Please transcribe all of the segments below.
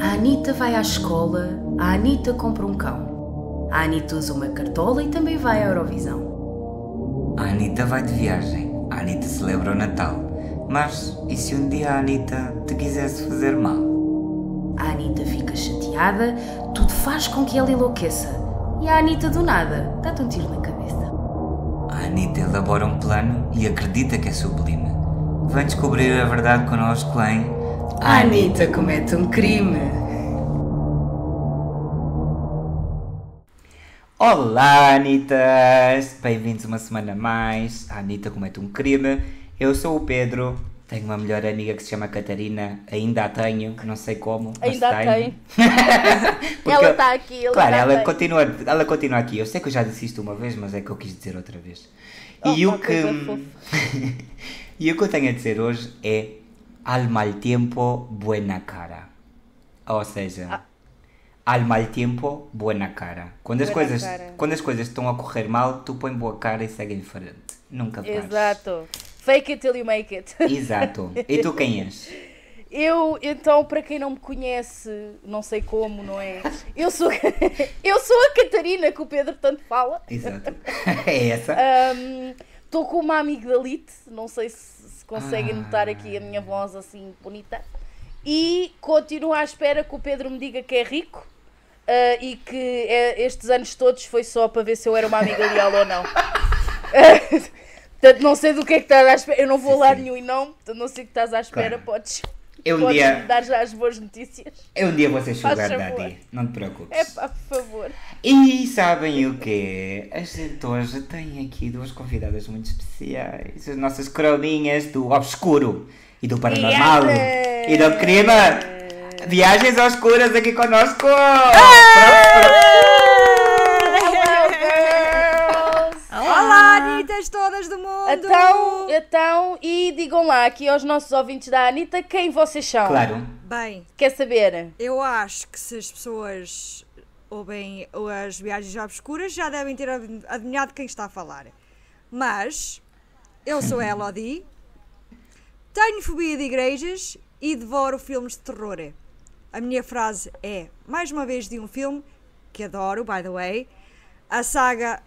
A Anitta vai à escola, a Anitta compra um cão. A Anitta usa uma cartola e também vai à Eurovisão. A Anitta vai de viagem, a Anitta celebra o Natal. Mas, e se um dia a Anitta te quisesse fazer mal? A Anitta fica chateada, tudo faz com que ela enlouqueça. E a Anitta do nada dá-te um tiro na cabeça. A Anitta elabora um plano e acredita que é sublime. Vem descobrir a verdade connosco em... A Anitta comete um crime. Olá, Anitas! Bem-vindos uma semana a mais. A Anitta comete um crime. Eu sou o Pedro. Tenho uma melhor amiga que se chama Catarina. Ainda a tenho, não sei como, mas ainda tenho. Ela está aqui. Claro, ela continua aqui. Eu sei que eu já disse isto uma vez, mas é que eu quis dizer outra vez. E o que eu tenho a dizer hoje é al mal tiempo, buena cara. Ou seja, al mal tiempo, buena cara. Quando as coisas estão a correr mal, tu põe boa cara e segue em frente. Nunca pares. Exato. Fake it till you make it. Exato. E tu quem és? Eu, então, para quem não me conhece, não sei como, não é? Eu sou a Catarina que o Pedro tanto fala. Exato. É essa. Estou com uma amigdalite, não sei se conseguem notar aqui a minha voz assim bonita. E continuo à espera que o Pedro me diga que é rico e que estes anos todos foi só para ver se eu era uma amiga leal ou não. Portanto, não sei do que é que estás à espera. Eu não vou lá nenhum e não. Portanto, não sei o que estás à espera. Claro. Podes me dar já as boas notícias. Um dia vou ser sugar daddy. Não te preocupes. É pá, por favor. E sabem o quê? A gente hoje tem aqui duas convidadas muito especiais. As nossas croninhas do obscuro e do paranormal e do crime. Viagens obscuras aqui connosco. Olá, Anitas todas do mundo! Então, e digam lá aqui aos nossos ouvintes da Anitta quem vocês são. Claro. Bem, Quer saber? eu acho que se as pessoas ouvem as viagens obscuras já devem ter adivinhado quem está a falar. Mas, eu sou a Elodie, tenho fobia de igrejas e devoro filmes de terror. A minha frase é, mais uma vez, de um filme que adoro, by the way. A saga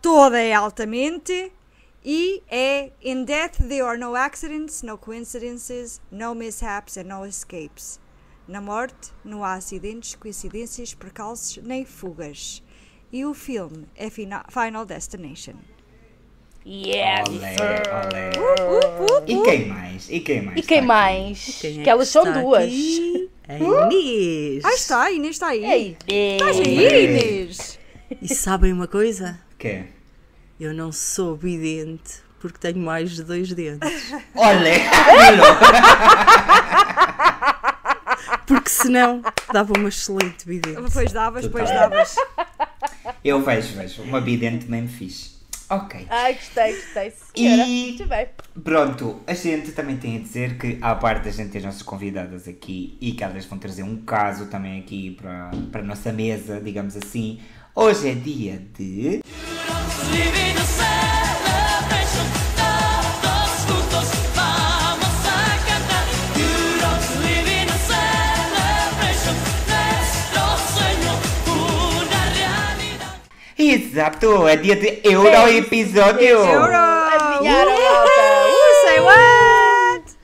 toda é altamente e é In death there are no accidents, no coincidences, no mishaps and no escapes. Na morte não há acidentes, coincidências, percalços nem fugas. E o filme é Final Destination. Yes! Olé. E quem mais? E quem mais? Quem é que elas são está duas. Aqui? A Inês. Está, a Inês está aí. Ei, Estás aí, Inês? E sabem uma coisa? Quê? Eu não sou vidente porque tenho mais de 2 dentes. Olé! Porque senão dava uma excelente vidente. Pois davas. Eu vejo. Uma vidente mesmo fixe. Ok. Ai, gostei. Senhora, E muito bem. pronto, a gente também tem a dizer que, à parte da gente ter as nossas convidadas aqui e que elas vão trazer um caso também aqui para a nossa mesa, digamos assim, hoje é dia de... Exato, é dia de Euro episódio! Adivinharam, Say what?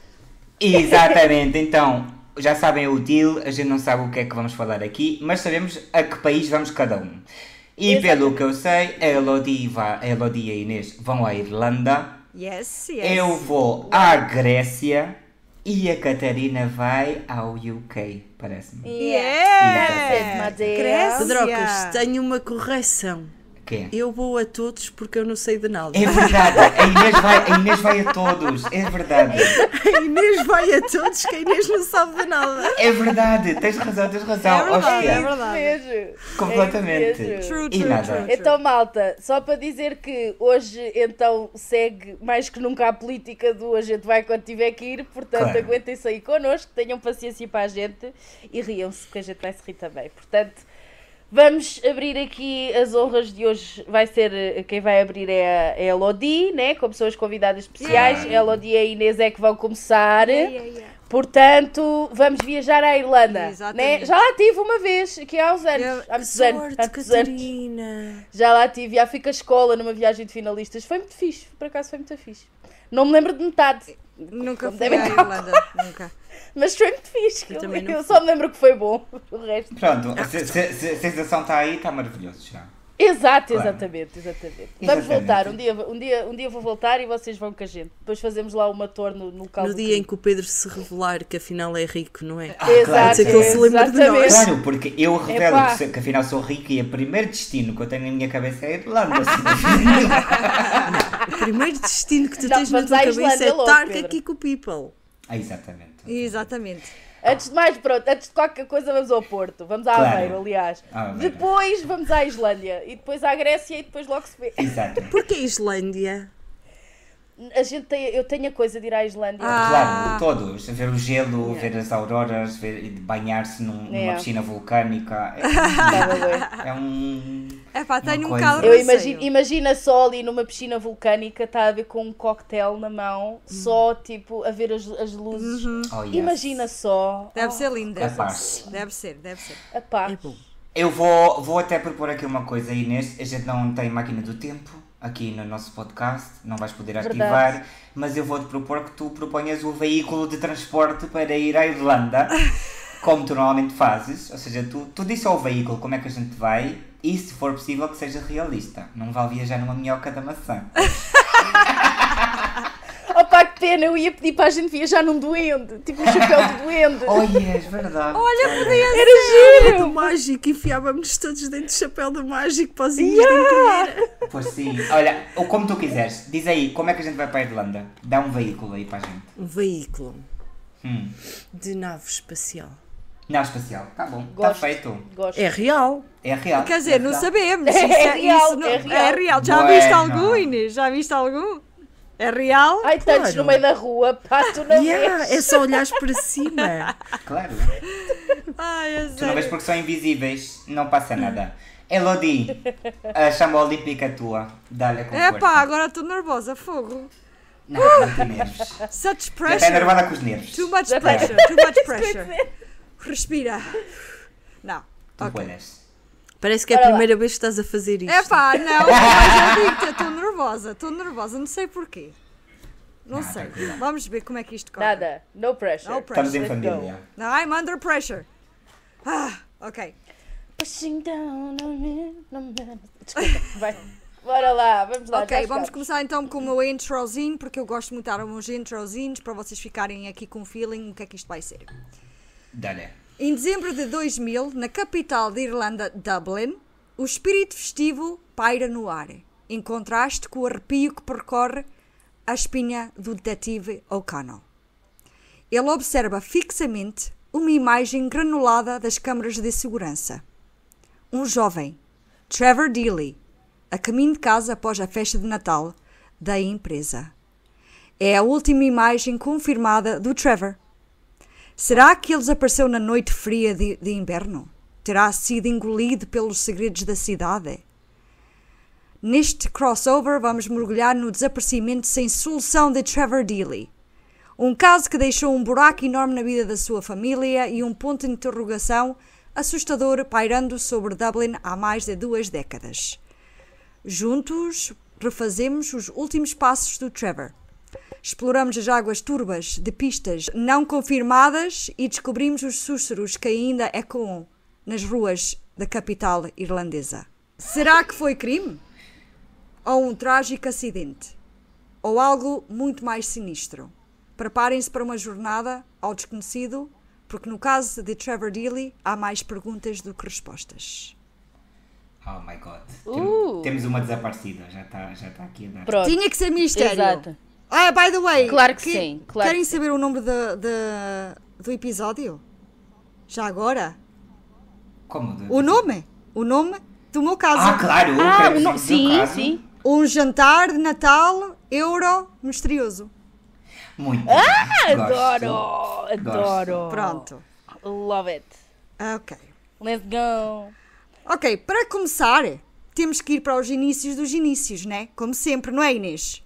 Exatamente, então, já sabem o deal, a gente não sabe o que é que vamos falar aqui, mas sabemos a que país vamos cada um. E pelo que eu sei, a Elodie e a Inês vão à Irlanda, Yes. eu vou à Grécia e a Catarina vai ao UK, parece-me. Yeah! Madeira. Grécia. Pedrocas, tenho uma correção. Que é? Eu vou a todos porque eu não sei de nada. É verdade, a Inês vai a todos, é verdade. A Inês vai a todos que a Inês não sabe de nada. É verdade, tens razão, É verdade, hostia. é verdade. Mesmo. Completamente. É isso mesmo. E nada. Então, malta, só para dizer que hoje então segue mais que nunca a política do a gente vai quando tiver que ir, portanto Claro. aguentem-se aí connosco, tenham paciência para a gente e riam-se, que a gente vai se rir também. Portanto, vamos abrir aqui as honras de hoje. Vai ser, quem vai abrir é a Elodie, né? Como são as convidadas especiais. A Elodie e a Inês é que vão começar. Portanto, vamos viajar à Irlanda. Exatamente. Né? Já lá tive uma vez, aqui há uns anos. Há muitos anos. Sorte, Há muitos anos. Catarina. Já lá tive, já fui com a escola numa viagem de finalistas. Foi muito fixe, por acaso foi muito fixe. Não me lembro de metade, Nunca Como fui devem à calcular. Irlanda, nunca. mas foi muito fixe. Eu também não Eu fui. só me lembro que foi bom. O resto. Pronto, se a sensação está aí, está maravilhoso já. Exato, Claro. exatamente. Vamos voltar, um dia vou voltar e vocês vão com a gente. Depois fazemos lá uma tour no local No do dia crime. em que o Pedro se revelar que afinal é rico, não é? Claro. Exato, Sei que ele se lembra de exatamente. nós. Claro, porque eu revelo Epá. que afinal sou rico e o primeiro destino que eu tenho na minha cabeça é a Irlanda. O primeiro destino que tu Não, tens na vamos tua à cabeça Islândia é logo, estar Pedro. aqui com o people. Exatamente. Exatamente. Antes de mais, pronto, antes de qualquer coisa vamos ao Porto. Vamos a Claro. Aveiro, aliás. Aveiro. Depois vamos à Islândia. E depois à Grécia e depois logo se vê. Exato. Porque a Islândia? Eu tenho a coisa de ir à Islândia. Claro, todos. Ver o gelo, ver as auroras, banhar-se numa Yeah. piscina vulcânica. Estava bem. É um. Epá, tenho um coisa. bocado de Eu receio. imagino só ali numa piscina vulcânica, está a ver com um cocktail na mão, só tipo a ver as luzes. Oh, yes. Imagina só. Deve ser lindo, deve Capaz. ser. Deve ser. A paz. É bom. Eu vou até propor aqui uma coisa, Inês. A gente não tem máquina do tempo aqui no nosso podcast, não vais poder Verdade. ativar, mas eu vou-te propor que tu proponhas o veículo de transporte para ir à Irlanda, como tu normalmente fazes. Ou seja, tu disse ao veículo como é que a gente vai e, se for possível, que seja realista. Não vale viajar numa minhoca da maçã. Opa, que pena, eu ia pedir para a gente viajar num duende, tipo um chapéu de duende. Oh, yes, verdade. Olha, podia Era Do giro! mágico, enfiávamos todos dentro do chapéu do mágico para os irem comer. Pois sim. Olha, ou como tu quiseres, diz aí, como é que a gente vai para a Irlanda? Dá um veículo aí para a gente. Um veículo Hum. de nave espacial. Não, especial. Tá bom, está Gosto. feito. Gosto. É real. É real. Quer dizer, não real. sabemos. É Isso real, isso não- é real. É real. Já Bueno. viste algum, Inês? Já viste algum? É real? Ai, tantos Claro. no meio da rua, pá, tu não Yeah, vês. é só olhares para cima. Claro. Ai, é Tu não sério. vês porque são invisíveis, não passa nada. Elodie, a chama olímpica tua. Dá-lhe com É força. pá, agora estou nervosa, fogo. Não, não tem nervos. Such Já está pressure. enervada com os nervos. Too much Já pressure. Too much pressure. Respira. Não. Tu Ok. puedes. Parece que é a Bora lá. primeira vez que estás a fazer isto. É pá, não, mas eu digo-te, estou nervosa, não sei porquê. Não Nada, sei. cuidado. Vamos ver como é que isto corre. Nada, no pressure. No pressure. Estamos em Let's família. Não, I'm under pressure. Ah, ok. Pushing down on me, no man. Desculpa, vai. Bora lá, vamos lá. Ok, já vamos chegamos. começar então com o meu introzinho, porque eu gosto muito de dar uns introzinhos para vocês ficarem aqui com um feeling do que é que isto vai ser. Dá-lhe. Em dezembro de 2000, na capital da Irlanda, Dublin, o espírito festivo paira no ar, em contraste com o arrepio que percorre a espinha do detetive O'Connell. Ele observa fixamente uma imagem granulada das câmaras de segurança. Um jovem, Trevor Dealey, a caminho de casa após a festa de Natal da empresa. É a última imagem confirmada do Trevor. Será que ele desapareceu na noite fria de inverno? Terá sido engolido pelos segredos da cidade? Neste crossover vamos mergulhar no desaparecimento sem solução de Trevor Dealey. Um caso que deixou um buraco enorme na vida da sua família e um ponto de interrogação assustador pairando sobre Dublin há mais de 2 décadas. Juntos refazemos os últimos passos do Trevor. Exploramos as águas turbas de pistas não confirmadas e descobrimos os sussurros que ainda ecoam nas ruas da capital irlandesa. Será que foi crime? Ou um trágico acidente? Ou algo muito mais sinistro? Preparem-se para uma jornada ao desconhecido, porque no caso de Trevor Dealey há mais perguntas do que respostas. Oh my god. Uh. Temos uma desaparecida, já está aqui a dar. Pronto. Tinha que ser mistério. Exato. Ah, by the way, Claro que sim, claro querem que sim. saber o nome do episódio? Já agora? Como? O nome do meu caso. Ah, claro! Ah, queremos não, saber do sim, caso. sim. Um jantar de Natal euro misterioso. Muito bem. Adoro, adoro. Pronto. Love it. Ok. Let's go. Ok, para começar, temos que ir para os inícios dos inícios, né? Como sempre, não é, Inês?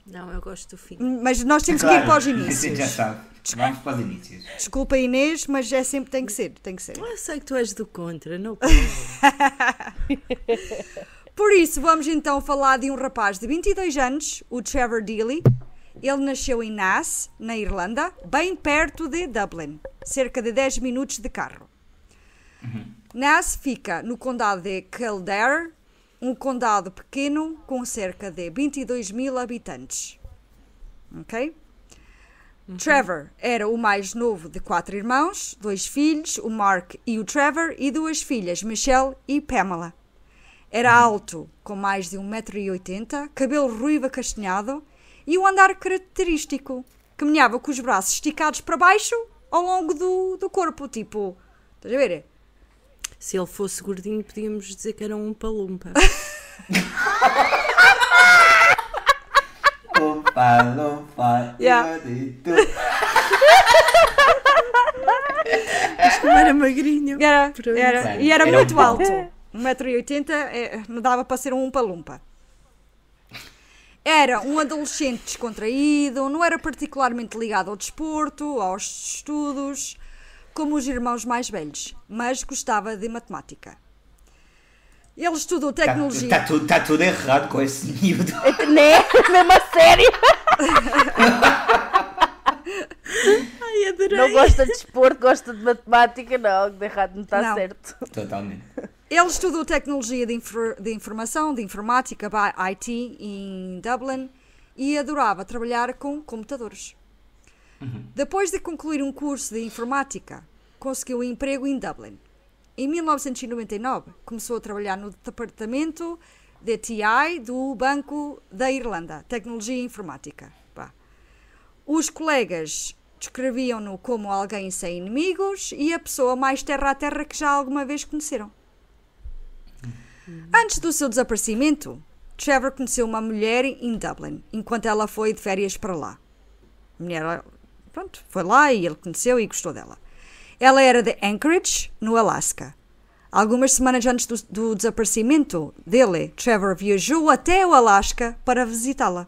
Não, eu gosto do fim. Mas nós temos que ir para os A gente já inícios. sabe. Vamos para os inícios. Desculpa, Inês, mas sempre tem que ser. Eu sei que tu és do contra, não Por isso, vamos então falar de um rapaz de 22 anos, o Trevor Deely. Ele nasceu em Naas, na Irlanda, bem perto de Dublin, cerca de 10 minutos de carro. Naas fica no condado de Kildare, um condado pequeno com cerca de 22 mil habitantes. Ok? Trevor era o mais novo de 4 irmãos, 2 filhos, o Mark e o Trevor, e 2 filhas, Michelle e Pamela. Era alto, com mais de 1,80 m, cabelo ruivo acastanhado e um andar característico. Caminhava com os braços esticados para baixo ao longo do corpo, tipo... Estás a ver? Se ele fosse gordinho, podíamos dizer que era um palumpa. Opa, Yeah. Mas como era magrinho. Era, e era Era muito um alto. 1,80 m, não dava para ser um palumpa. Era um adolescente descontraído, não era particularmente ligado ao desporto, aos estudos, como os irmãos mais velhos, mas gostava de matemática. Ele estudou tecnologia. Está tudo errado com esse miúdo. Né? Mesmo a sério. Ai, adorei. Não gosta de desporto, gosta de matemática. Não, algo de errado não está Não. certo. Totalmente. Ele estudou tecnologia de informação, de informática, IT, em Dublin, e adorava trabalhar com computadores. Depois de concluir um curso de informática, conseguiu um emprego em Dublin. Em 1999, começou a trabalhar no departamento de TI do Banco da Irlanda, Tecnologia e Informática. Os colegas descreviam-no como alguém sem inimigos e a pessoa mais terra a terra que já alguma vez conheceram. Antes do seu desaparecimento, Trevor conheceu uma mulher em Dublin, enquanto ela foi de férias para lá. A mulher, pronto, foi lá e ele conheceu e gostou dela. Ela era de Anchorage, no Alasca. Algumas semanas antes do desaparecimento dele, Trevor viajou até o Alasca para visitá-la.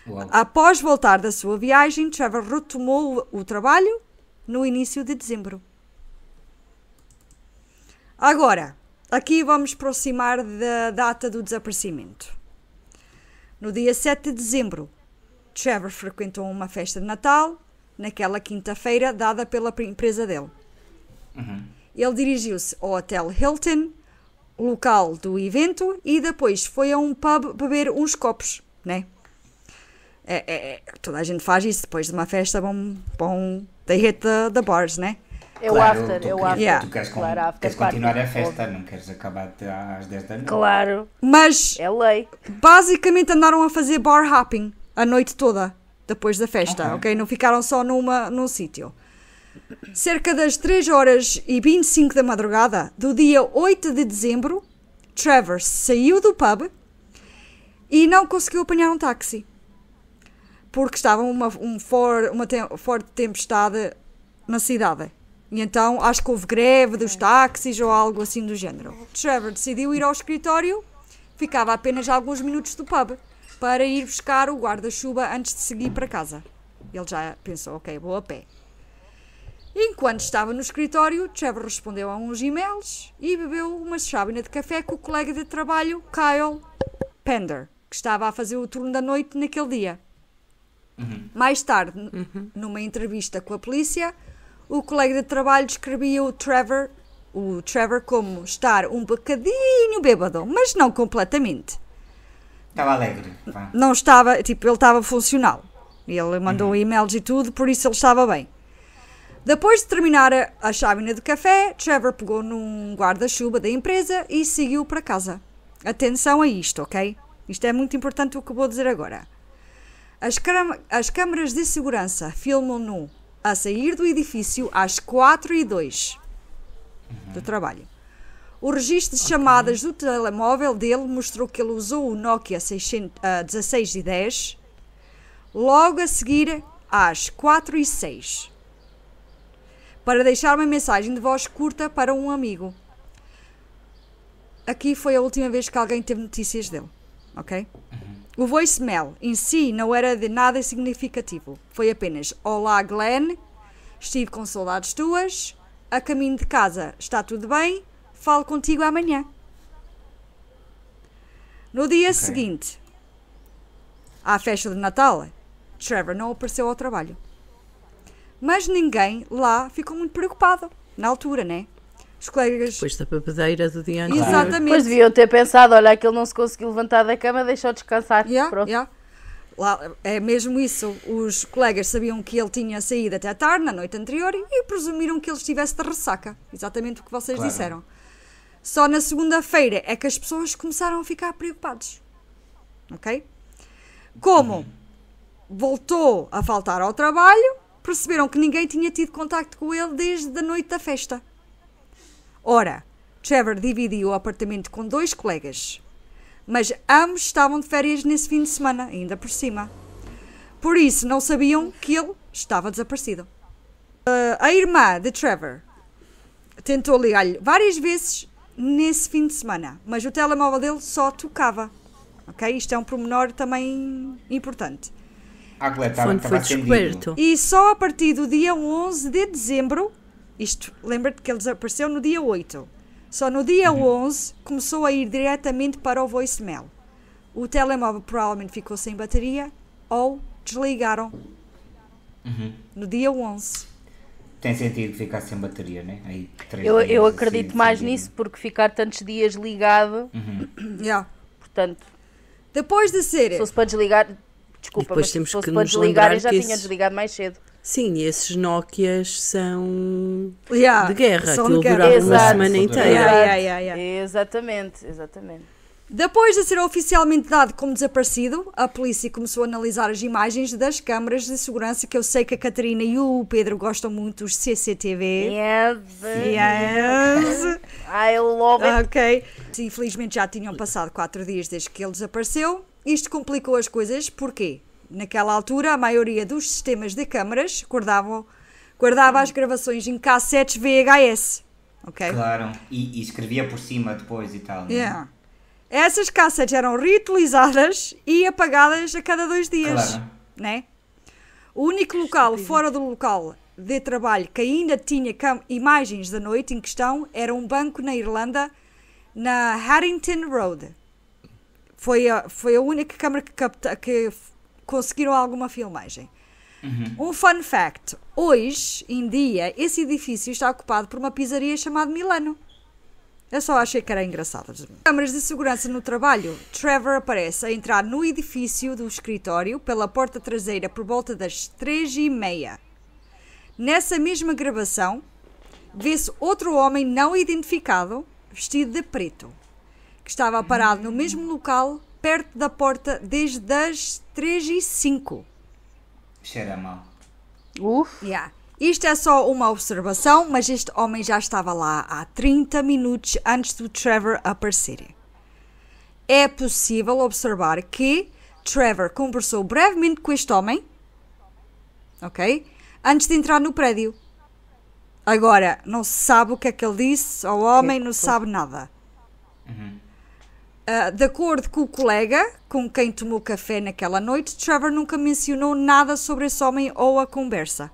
Uau. Após voltar da sua viagem, Trevor retomou o trabalho no início de dezembro. Agora, aqui vamos aproximar da data do desaparecimento. No dia 7 de dezembro, Trevor frequentou uma festa de Natal, naquela quinta-feira dada pela empresa dele. Ele dirigiu-se ao Hotel Hilton, local do evento, e depois foi a um pub beber uns copos, né? Toda a gente faz isso depois de uma festa, they hit the bars, né? É o after, é o after. Yeah. Tu queres, Claro, after queres party. continuar a festa, não queres acabar às 10 da noite. Claro, Mas, é lei. basicamente, andaram a fazer bar hopping a noite toda, depois da festa, ok? Não ficaram só num sítio. Cerca das 3h25 da madrugada do dia 8 de dezembro, Trevor saiu do pub e não conseguiu apanhar um táxi. Porque estava uma forte tempestade na cidade. E então acho que houve greve dos táxis ou algo assim do género. Trevor decidiu ir ao escritório, ficava apenas alguns minutos do pub, para ir buscar o guarda-chuva antes de seguir para casa. Ele já pensou, ok, vou a pé. Enquanto estava no escritório, Trevor respondeu a uns e-mails e bebeu uma chávena de café com o colega de trabalho, Kyle Pender, que estava a fazer o turno da noite naquele dia. Mais tarde, numa entrevista com a polícia, o colega de trabalho descrevia o Trevor como estar um bocadinho bêbado, mas não completamente. Estava alegre. Vá. Não estava, ele estava funcional. Ele mandou e-mails e tudo, por isso ele estava bem. Depois de terminar a chávena de café, Trevor pegou num guarda-chuva da empresa e seguiu para casa. Atenção a isto, ok? Isto é muito importante o que vou dizer agora. As câmaras de segurança filmam-no a sair do edifício às 4h02 do trabalho. O registro de chamadas do telemóvel dele mostrou que ele usou o Nokia 1610 logo a seguir às 4h06 para deixar uma mensagem de voz curta para um amigo. Aqui foi a última vez que alguém teve notícias dele, ok? O voicemail em si não era de nada significativo. Foi apenas: olá Glenn, estive com saudades tuas, a caminho de casa está tudo bem, falo contigo amanhã. No dia seguinte, à festa de Natal, Trevor não apareceu ao trabalho. Mas ninguém lá ficou muito preocupado, na altura, né? Os colegas... Depois da bebedeira do dia anterior. Exatamente. Depois deviam ter pensado, olha, aquele não se conseguiu levantar da cama, deixou descansar. Pronto. Lá, é mesmo isso. Os colegas sabiam que ele tinha saído até tarde, na noite anterior, e presumiram que ele estivesse de ressaca. Exatamente o que vocês disseram. Só na segunda-feira é que as pessoas começaram a ficar preocupados. Ok? Como voltou a faltar ao trabalho, perceberam que ninguém tinha tido contacto com ele desde a noite da festa. Ora, Trevor dividiu o apartamento com 2 colegas, mas ambos estavam de férias nesse fim de semana, ainda por cima. Por isso, não sabiam que ele estava desaparecido. A irmã de Trevor tentou ligar-lhe várias vezes nesse fim de semana, mas o telemóvel dele só tocava. Ok? Isto é um pormenor também importante. Foi descoberto. E só a partir do dia 11 de dezembro, isto, lembra-te que ele desapareceu no dia 8, só no dia 11 começou a ir diretamente para o voicemail. O telemóvel provavelmente ficou sem bateria ou desligaram no dia 11. Tem sentido ficar sem bateria, né? Aí, eu acredito assim, mais nisso, porque ficar tantos dias ligado, portanto, depois de ser... Se fosse para desligar, desculpa, mas se fosse para desligar, eu já tinha desligado mais cedo. Sim, esses Nokias são de guerra, aquilo durava Exato. uma semana inteira. Exatamente. Depois de ser oficialmente dado como desaparecido, a polícia começou a analisar as imagens das câmaras de segurança, que eu sei que a Catarina e o Pedro gostam muito, os CCTV. Yes. I love it. Ok. Infelizmente já tinham passado 4 dias desde que ele desapareceu. Isto complicou as coisas, porquê? Naquela altura, a maioria dos sistemas de câmaras guardava as gravações em cassetes VHS. Ok? Claro, e escrevia por cima depois e tal. Né? Essas cassetes eram reutilizadas e apagadas a cada 2 dias. Claro. Né? O único local fora do local de trabalho que ainda tinha imagens da noite em questão era um banco na Irlanda, na Haddington Road. Foi a única câmara que conseguiram alguma filmagem. Um fun fact: hoje em dia esse edifício está ocupado por uma pizzaria chamada Milano. Eu só achei que era engraçado. Câmaras de segurança no trabalho. Trevor aparece a entrar no edifício do escritório pela porta traseira por volta das 3h30. Nessa mesma gravação, vê-se outro homem não identificado, vestido de preto, que estava parado no mesmo local, perto da porta, desde as 3h05. Cheira mal. Isto é só uma observação, mas este homem já estava lá há 30 minutos antes do Trevor aparecer. É possível observar que Trevor conversou brevemente com este homem, ok? Antes de entrar no prédio. Agora, não se sabe o que é que ele disse ao homem, não se sabe nada. De acordo com o colega com quem tomou café naquela noite, Trevor nunca mencionou nada sobre esse homem ou a conversa.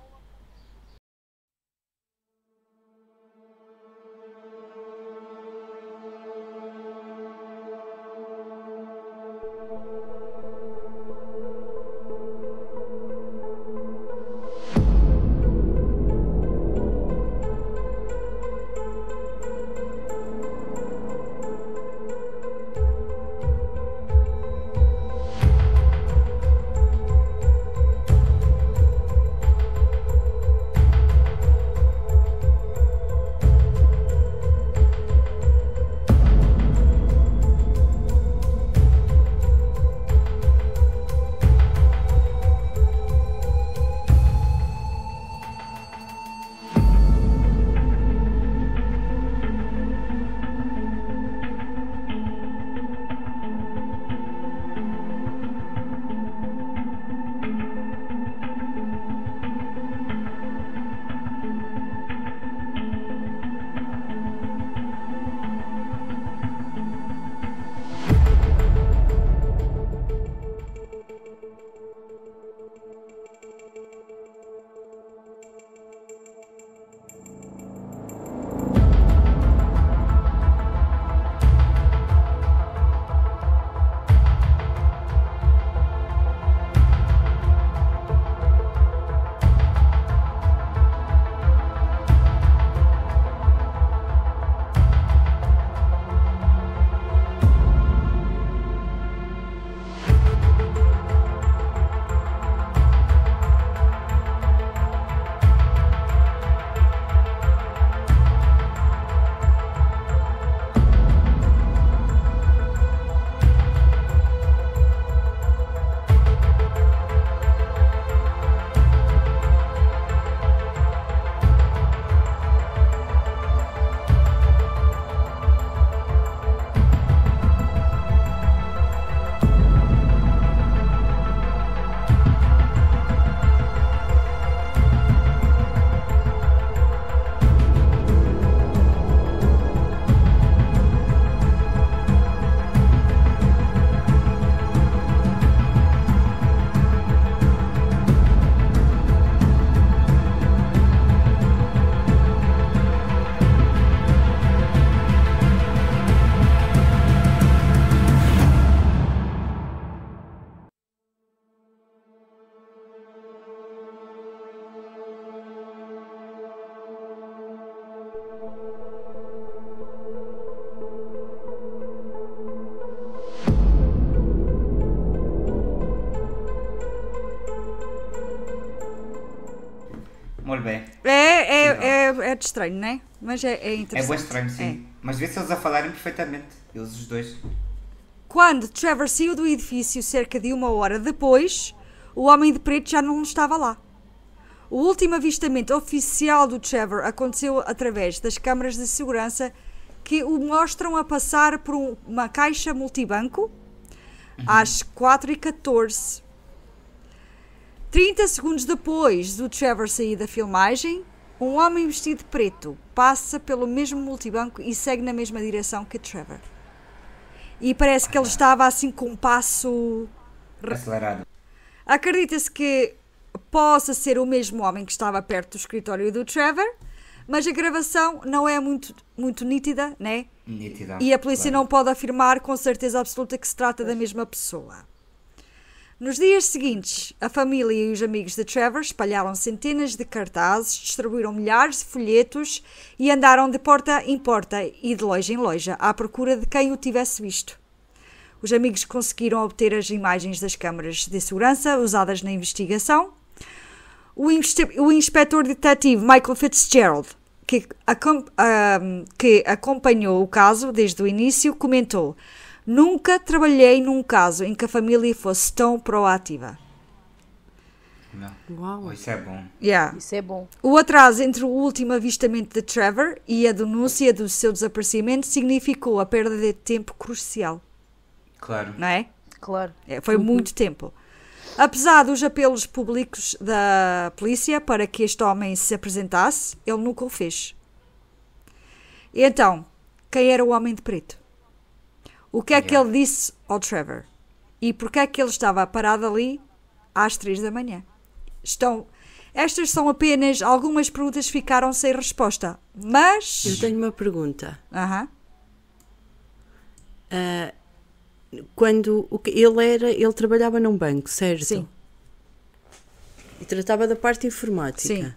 bem. É de estranho, não é? Mas é É interessante. bem estranho, sim. Mas vê-se eles a falarem perfeitamente. Eles os dois. Quando Trevor saiu do edifício cerca de 1 hora depois, o homem de preto já não estava lá. O último avistamento oficial do Trevor aconteceu através das câmaras de segurança que o mostram a passar por uma caixa multibanco às 4h14. 30 segundos depois do Trevor sair da filmagem, um homem vestido de preto passa pelo mesmo multibanco e segue na mesma direção que Trevor. E parece que ele estava assim com um passo... Acelerado. Acredita-se que possa ser o mesmo homem que estava perto do escritório do Trevor, mas a gravação não é muito nítida, né? Nítida. E a polícia claro. não pode afirmar com certeza absoluta que se trata da mesma pessoa. Nos dias seguintes, a família e os amigos de Trevor espalharam centenas de cartazes, distribuíram milhares de folhetos e andaram de porta em porta e de loja em loja à procura de quem o tivesse visto. Os amigos conseguiram obter as imagens das câmaras de segurança usadas na investigação. O inspetor detetive Michael Fitzgerald, que acompanhou o caso desde o início, comentou: "Nunca trabalhei num caso em que a família fosse tão proativa." Não. Uau. Oh, isso é bom. Yeah. Isso é bom. O atraso entre o último avistamento de Trevor e a denúncia do seu desaparecimento significou a perda de tempo crucial, Claro. não é? Claro. Foi muito tempo. Apesar dos apelos públicos da polícia para que este homem se apresentasse, ele nunca o fez. E então, quem era o homem de preto? O que é que ele disse ao Trevor? E porquê é que ele estava parado ali às 3 da manhã? Estas são apenas algumas perguntas que ficaram sem resposta. Mas... Eu tenho uma pergunta. Aham. Quando ele trabalhava num banco, certo? Sim. E tratava da parte informática. Sim.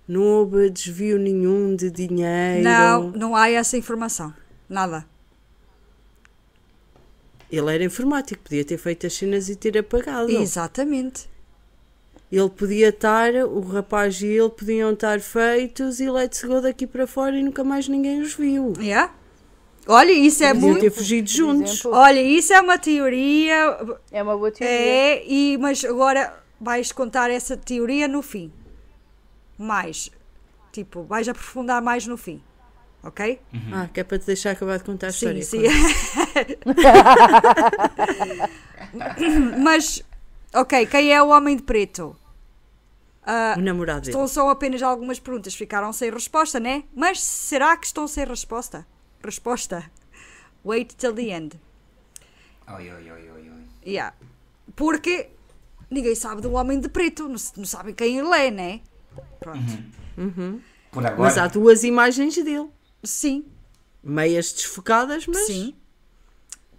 Não houve desvio nenhum de dinheiro. Não há essa informação. Nada. Ele era informático, podia ter feito as cenas e ter apagado. Exatamente. Ele podia estar, o rapaz e ele podiam estar feitos e let's go daqui para fora e nunca mais ninguém os viu. Yeah. Olha, isso é Podiam muito... ter fugido juntos. exemplo. Olha, isso é uma teoria. É uma boa teoria. Mas agora vais contar essa teoria no fim. Vais aprofundar mais no fim. Ok? Que é para te deixar acabar de contar a história. Sim. Mas, ok, quem é o homem de preto? O namorado dele. São apenas algumas perguntas, ficaram sem resposta, né? Mas será que estão sem resposta? Wait till the end. Oi. Yeah. Porque ninguém sabe do homem de preto, não sabem quem ele é, né? Pronto. Por agora. Mas há 2 imagens dele. Sim. Meias desfocadas, mas... Sim.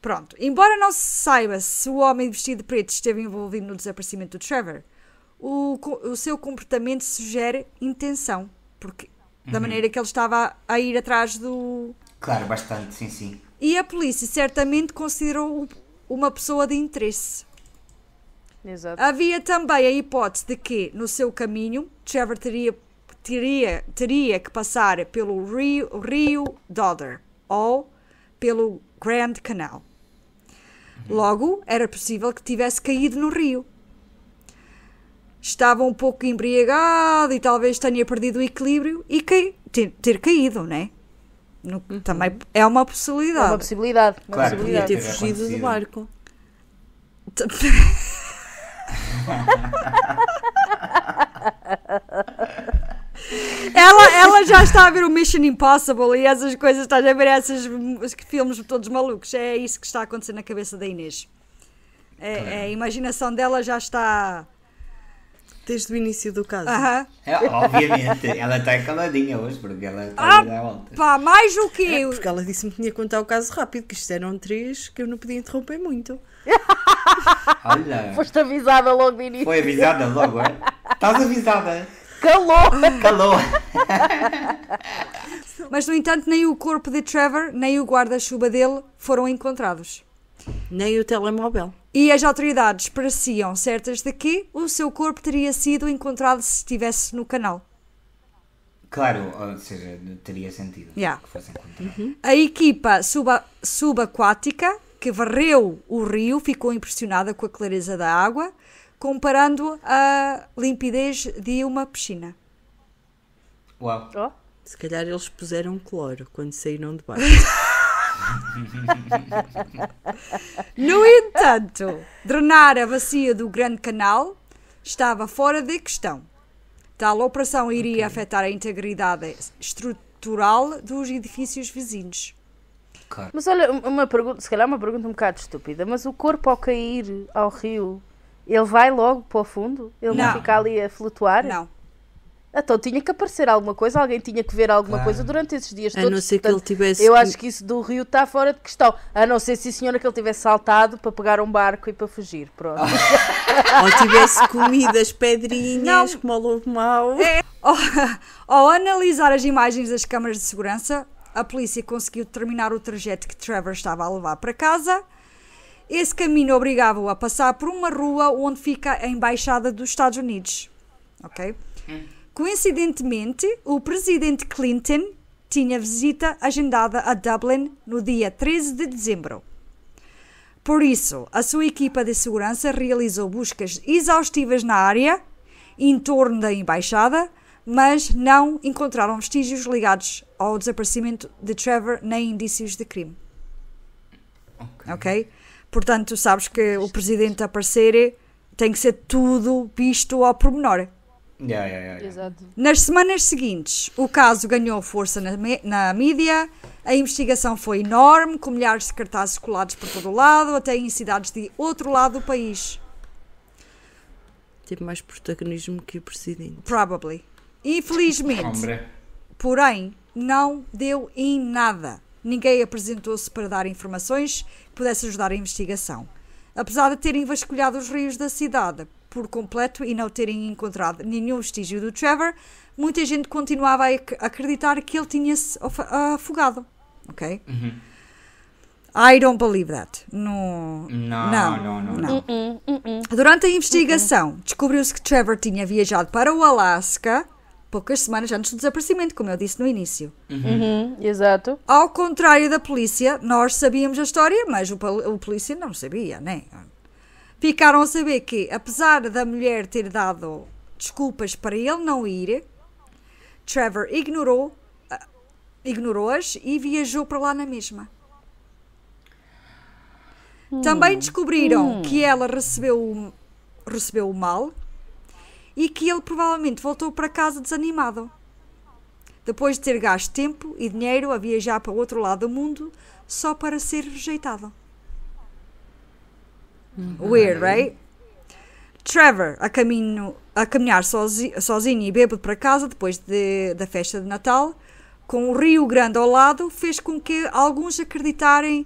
Pronto. Embora não se saiba se o homem vestido de preto esteve envolvido no desaparecimento do Trevor, o seu comportamento sugere intenção. Porque da maneira que ele estava a ir atrás do... Claro, bastante, sim. E a polícia certamente considerou uma pessoa de interesse. Exato. Havia também a hipótese de que, no seu caminho, Trevor teria que passar pelo Rio Dodder ou pelo Grand Canal. Logo, era possível que tivesse caído no rio. Estava um pouco embriagado e talvez tenha perdido o equilíbrio e ter caído, não é? Também é uma É possibilidade. uma possibilidade. Claro, Podia ter Ter fugido do acontecido. barco. Ela já está a ver o Mission Impossible e essas coisas, estás a ver esses filmes todos malucos. É isso que está a acontecer na cabeça da Inês. A imaginação dela já está... Desde o início do caso. Aham. Obviamente, ela está caladinha hoje, porque ela está a dar volta. Pá, mais o quê? Porque ela disse-me que tinha que contar o caso rápido, que isto eram 3, que eu não podia interromper muito. Olha, Foste avisada logo de início. foi avisada logo, é? Estás avisada. Calou! Mas, no entanto, nem o corpo de Trevor, nem o guarda-chuva dele foram encontrados. Nem o telemóvel. E as autoridades pareciam certas de que o seu corpo teria sido encontrado se estivesse no canal. Claro, ou seja, teria sentido Yeah. que fosse encontrado. A equipa subaquática que varreu o rio ficou impressionada com a clareza da água, comparando a limpidez de uma piscina. Uau. Oh. Se calhar eles puseram cloro quando saíram de baixo. No entanto, drenar a bacia do Grande Canal estava fora de questão. Tal operação iria afetar a integridade estrutural dos edifícios vizinhos. Claro. Mas olha, uma pergunta, se calhar uma pergunta um bocado estúpida, mas o corpo ao cair ao rio, ele vai logo para o fundo? Ele não Não. fica ali a flutuar? Não. Então tinha que aparecer alguma coisa, alguém tinha que ver alguma Claro. coisa durante esses dias A todos. não ser que portanto, ele tivesse eu que- acho que isso do rio está fora de questão. A não ser, sim senhora, que ele tivesse saltado para pegar um barco e para fugir. Pronto. Ou tivesse comido as pedrinhas, como o lobo mau. Ao analisar as imagens das câmaras de segurança, a polícia conseguiu determinar o trajeto que Trevor estava a levar para casa. Esse caminho obrigava-o a passar por uma rua onde fica a Embaixada dos Estados Unidos. Ok? Coincidentemente, o presidente Clinton tinha visita agendada a Dublin no dia 13 de dezembro. Por isso, a sua equipa de segurança realizou buscas exaustivas na área, em torno da embaixada, mas não encontraram vestígios ligados ao desaparecimento de Trevor nem indícios de crime. Ok? Portanto, sabes que o presidente aparecer tem que ser tudo visto ao pormenor. Yeah. Exato. Nas semanas seguintes, o caso ganhou força na mídia, a investigação foi enorme, com milhares de cartazes colados por todo o lado, até em cidades de outro lado do país. Teve mais protagonismo que o presidente. Probably. Infelizmente, Hombre. porém, não deu em nada. Ninguém apresentou-se para dar informações que pudessem ajudar a investigação. Apesar de terem vasculhado os rios da cidade por completo e não terem encontrado nenhum vestígio do Trevor, muita gente continuava a acreditar que ele tinha-se afogado. Ok? I don't believe that. No. Não. Durante a investigação, descobriu-se que Trevor tinha viajado para o Alasca poucas semanas antes do desaparecimento, como eu disse no início. Exato. Ao contrário da polícia, nós sabíamos a história, mas o polícia não sabia, né? Ficaram a saber que, apesar da mulher ter dado desculpas para ele não ir, Trevor ignorou-as e viajou para lá na mesma. Também descobriram que ela recebeu o mal e que ele provavelmente voltou para casa desanimado, depois de ter gasto tempo e dinheiro a viajar para o outro lado do mundo só para ser rejeitado. Weird, right? Trevor a caminhar sozinho e bêbado para casa depois da festa de Natal, com o Rio Grande ao lado, fez com que alguns acreditaram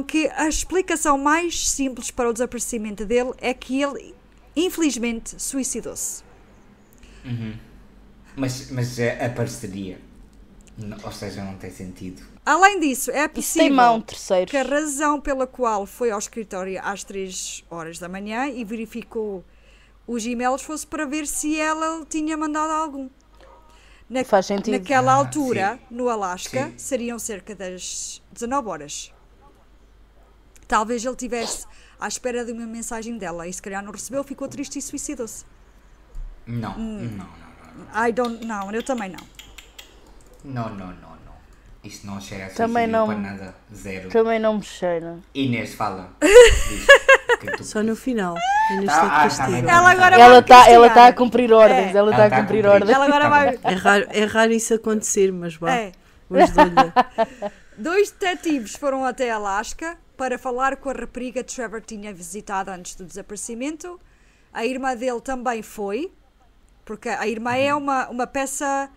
que a explicação mais simples para o desaparecimento dele é que ele, infelizmente, suicidou-se. Mas apareceria. Ou seja, não tem sentido. Além disso, é Isso tem mão, possível terceiros. que a razão pela qual foi ao escritório às 3 horas da manhã e verificou os e-mails fosse para ver se ela tinha mandado algum. Faz sentido. Naquela altura, sim. no Alasca, Sim. seriam cerca das 19 horas. Talvez ele estivesse à espera de uma mensagem dela e se calhar não recebeu, ficou triste e suicidou-se. Não. Não, eu também não. Não. Isto não cheira a Também suicídio não. para nada. Zero. Também não me cheira. Inês, fala. Diz o que tu Só no final. Ainda Tá, está de tá castigo. bem. Ela agora Ela vai castigar. está a cumprir ordens. Ela está Ela a tá a cumprir cumprir. ordens. Ela agora vai... É raro isso acontecer, mas vá. É. Hoje dou-lhe. 2 detetives foram até Alasca para falar com a rapariga que Trevor tinha visitado antes do desaparecimento. A irmã dele também foi, porque a irmã é uma peça,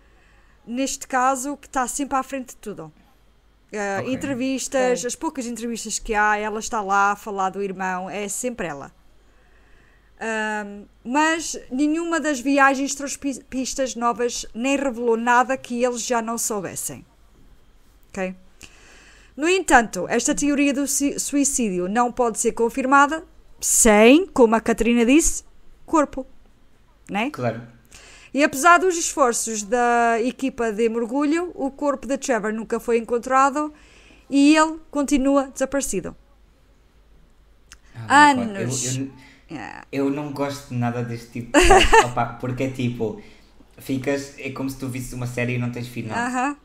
neste caso, que está sempre à frente de tudo. Ok. Entrevistas, as poucas entrevistas que há, ela está lá a falar do irmão, é sempre ela. Mas nenhuma das viagens trouxe pistas novas, nem revelou nada que eles já não soubessem. Ok? No entanto, esta teoria do suicídio não pode ser confirmada sem, como a Catarina disse, corpo, né? Claro. E apesar dos esforços da equipa de mergulho, o corpo de Trevor nunca foi encontrado e ele continua desaparecido. Anos. Eu não gosto de nada deste tipo de casos, opa, porque é tipo, é como se tu visses uma série e não tens final.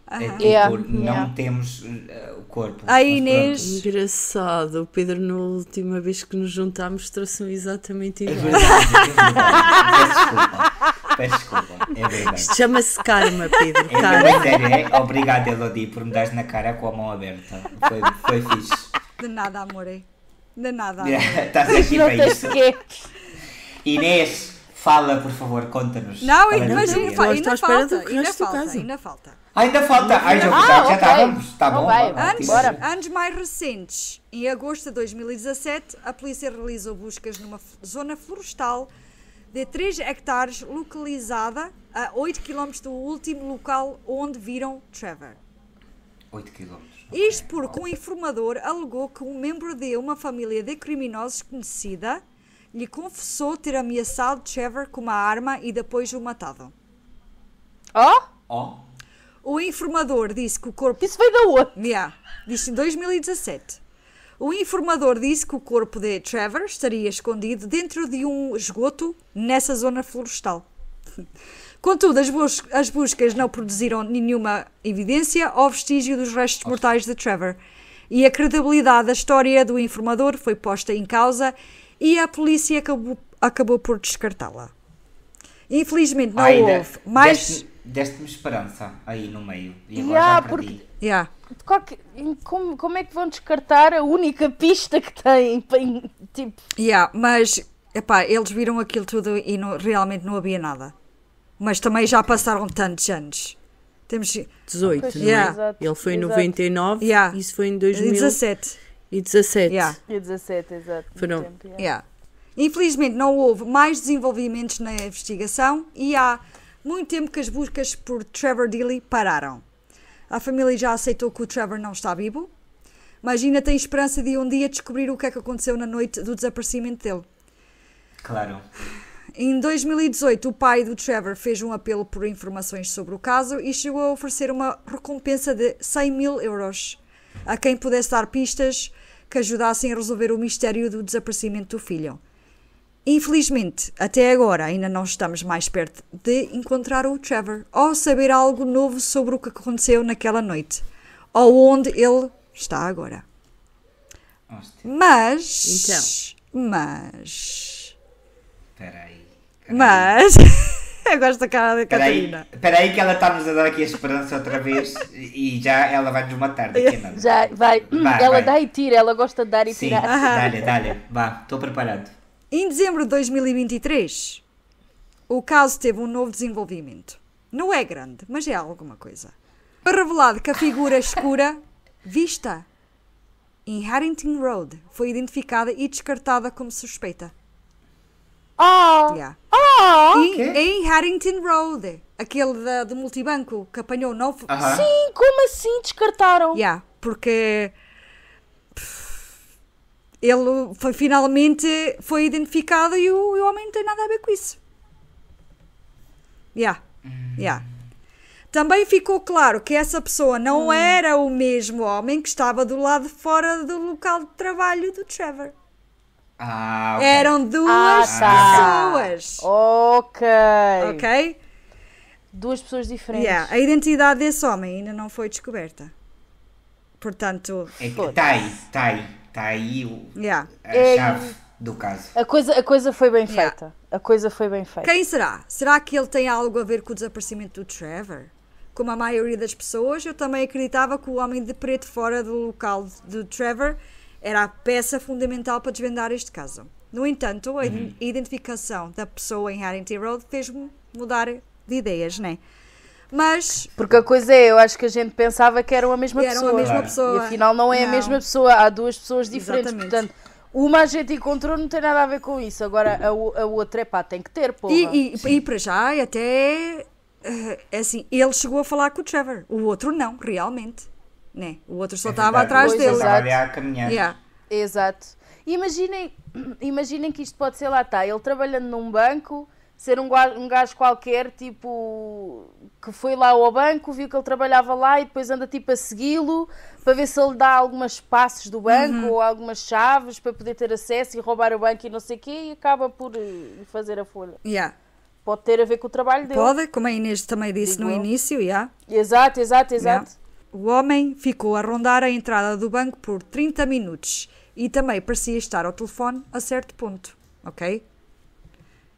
É tipo, não temos o corpo. A Inês. Engraçado, o Pedro, na última vez que nos juntámos, trouxe-me exatamente É igual. verdade. Peço desculpa, é verdade. Isto chama-se karma, Pedro. É Karma. sério, é? Obrigado, Elodie, por me dares na cara com a mão aberta. Foi fixe. De nada, amor. De nada. Estás aqui Não para tens isso. quê? Inês, fala, por favor, conta-nos. Não, Qual é a mas tua ainda, teoria? Estou à espera do resto do caso. ainda falta. Ainda falta. Ai, já ok. estávamos. Tá Então bom. vai, Anos, bora. anos mais recentes, em agosto de 2017, a polícia realizou buscas numa zona florestal de 3 hectares localizada a 8 km do último local onde viram Trevor. 8 km. Isto porque um informador alegou que um membro de uma família de criminosos conhecida lhe confessou ter ameaçado Trevor com uma arma e depois o matado. Oh, O informador disse que o corpo... Isso veio da onde? Disse em 2017. O informador disse que o corpo de Trevor estaria escondido dentro de um esgoto nessa zona florestal. Contudo, as buscas não produziram nenhuma evidência ou vestígio dos restos mortais de Trevor. E a credibilidade da história do informador foi posta em causa e a polícia acabou por descartá-la. Infelizmente não houve mais... Deste-me esperança aí no meio. E agora já perdi. Como é que vão descartar a única pista que têm? Tipo, Mas, eles viram aquilo tudo e realmente não havia nada. Mas também já passaram tantos anos. Temos 18, Pois, não é? exato, Ele foi em exato. 99, isso foi em 17. 2017. e 17, exato. Foram. muito tempo, Infelizmente não houve mais desenvolvimentos na investigação e há muito tempo que as buscas por Trevor Dealey pararam. A família já aceitou que o Trevor não está vivo, mas ainda tem esperança de um dia descobrir o que é que aconteceu na noite do desaparecimento dele. Claro. Em 2018, o pai do Trevor fez um apelo por informações sobre o caso e chegou a oferecer uma recompensa de 100 mil euros a quem pudesse dar pistas que ajudassem a resolver o mistério do desaparecimento do filho. Infelizmente, até agora ainda não estamos mais perto de encontrar o Trevor ou saber algo novo sobre o que aconteceu naquela noite ou onde ele está agora. Mas... Espera aí. Eu gosto da cara da Catarina. Espera aí que ela está-nos a dar aqui a esperança outra vez e já ela vai-nos matar daqui a nada. Já vai. Ela dá e tira, ela gosta de dar e Sim, tirar. dá-lhe. Vá, estou preparado. Em dezembro de 2023, o caso teve um novo desenvolvimento. Não é grande, mas é alguma coisa. Foi revelado que a figura escura vista em Harrington Road foi identificada e descartada como suspeita. Em Harrington Road, aquele do multibanco que apanhou o novo. Sim, como assim descartaram? Porque ele finalmente foi identificado e o homem não tem nada a ver com isso. Também ficou claro que essa pessoa não era o mesmo homem que estava do lado de fora do local de trabalho do Trevor. Okay. Eram duas pessoas. Ok. Duas pessoas diferentes. A identidade desse homem ainda não foi descoberta. Portanto... Está aí a chave do caso. A coisa foi bem feita. A coisa foi bem feita. Quem será? Será que ele tem algo a ver com o desaparecimento do Trevor? Como a maioria das pessoas, eu também acreditava que o homem de preto fora do local do Trevor era a peça fundamental para desvendar este caso. No entanto, a identificação da pessoa em Harrington Road fez-me mudar de ideias, não é? Mas... Porque a coisa é, eu acho que a gente pensava que eram a mesma pessoa. E afinal não é a mesma pessoa. Há duas pessoas diferentes. Exatamente. Portanto, uma a gente encontrou, não tem nada a ver com isso. Agora a outra, tem que ter, porra. E para já, até... assim, ele chegou a falar com o Trevor. O outro não, realmente. né? O outro só É estava verdade, atrás eu Pois, dele. estava exato. ali a caminhar. Yeah. Exato. E imaginem que isto pode ser, lá está, ele trabalhando num banco, ser um gajo qualquer, tipo, que foi lá ao banco, viu que ele trabalhava lá e depois anda tipo a segui-lo para ver se ele dá algumas passes do banco ou algumas chaves para poder ter acesso e roubar o banco e não sei o quê, e acaba por fazer a folha. Yeah. Pode ter a ver com o trabalho dele. Pode, como a Inês também disse Digo no eu. início, yeah. Exato. Yeah. O homem ficou a rondar a entrada do banco por 30 minutos e também parecia estar ao telefone a certo ponto, ok?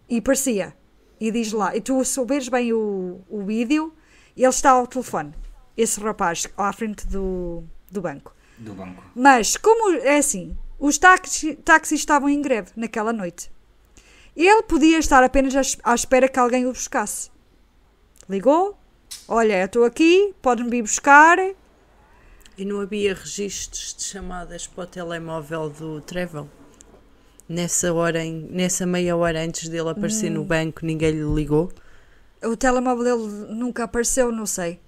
E parecia. E diz lá, e tu souberes bem o vídeo, ele está ao telefone, esse rapaz à frente do banco. Do banco. Mas, como é assim, os táxis estavam em greve naquela noite. Ele podia estar apenas à espera que alguém o buscasse. Ligou, olha, eu estou aqui, pode-me vir buscar. E não havia registros de chamadas para o telemóvel do Trevor? Nessa meia hora antes dele aparecer no banco, ninguém lhe ligou? O telemóvel dele nunca apareceu, não sei.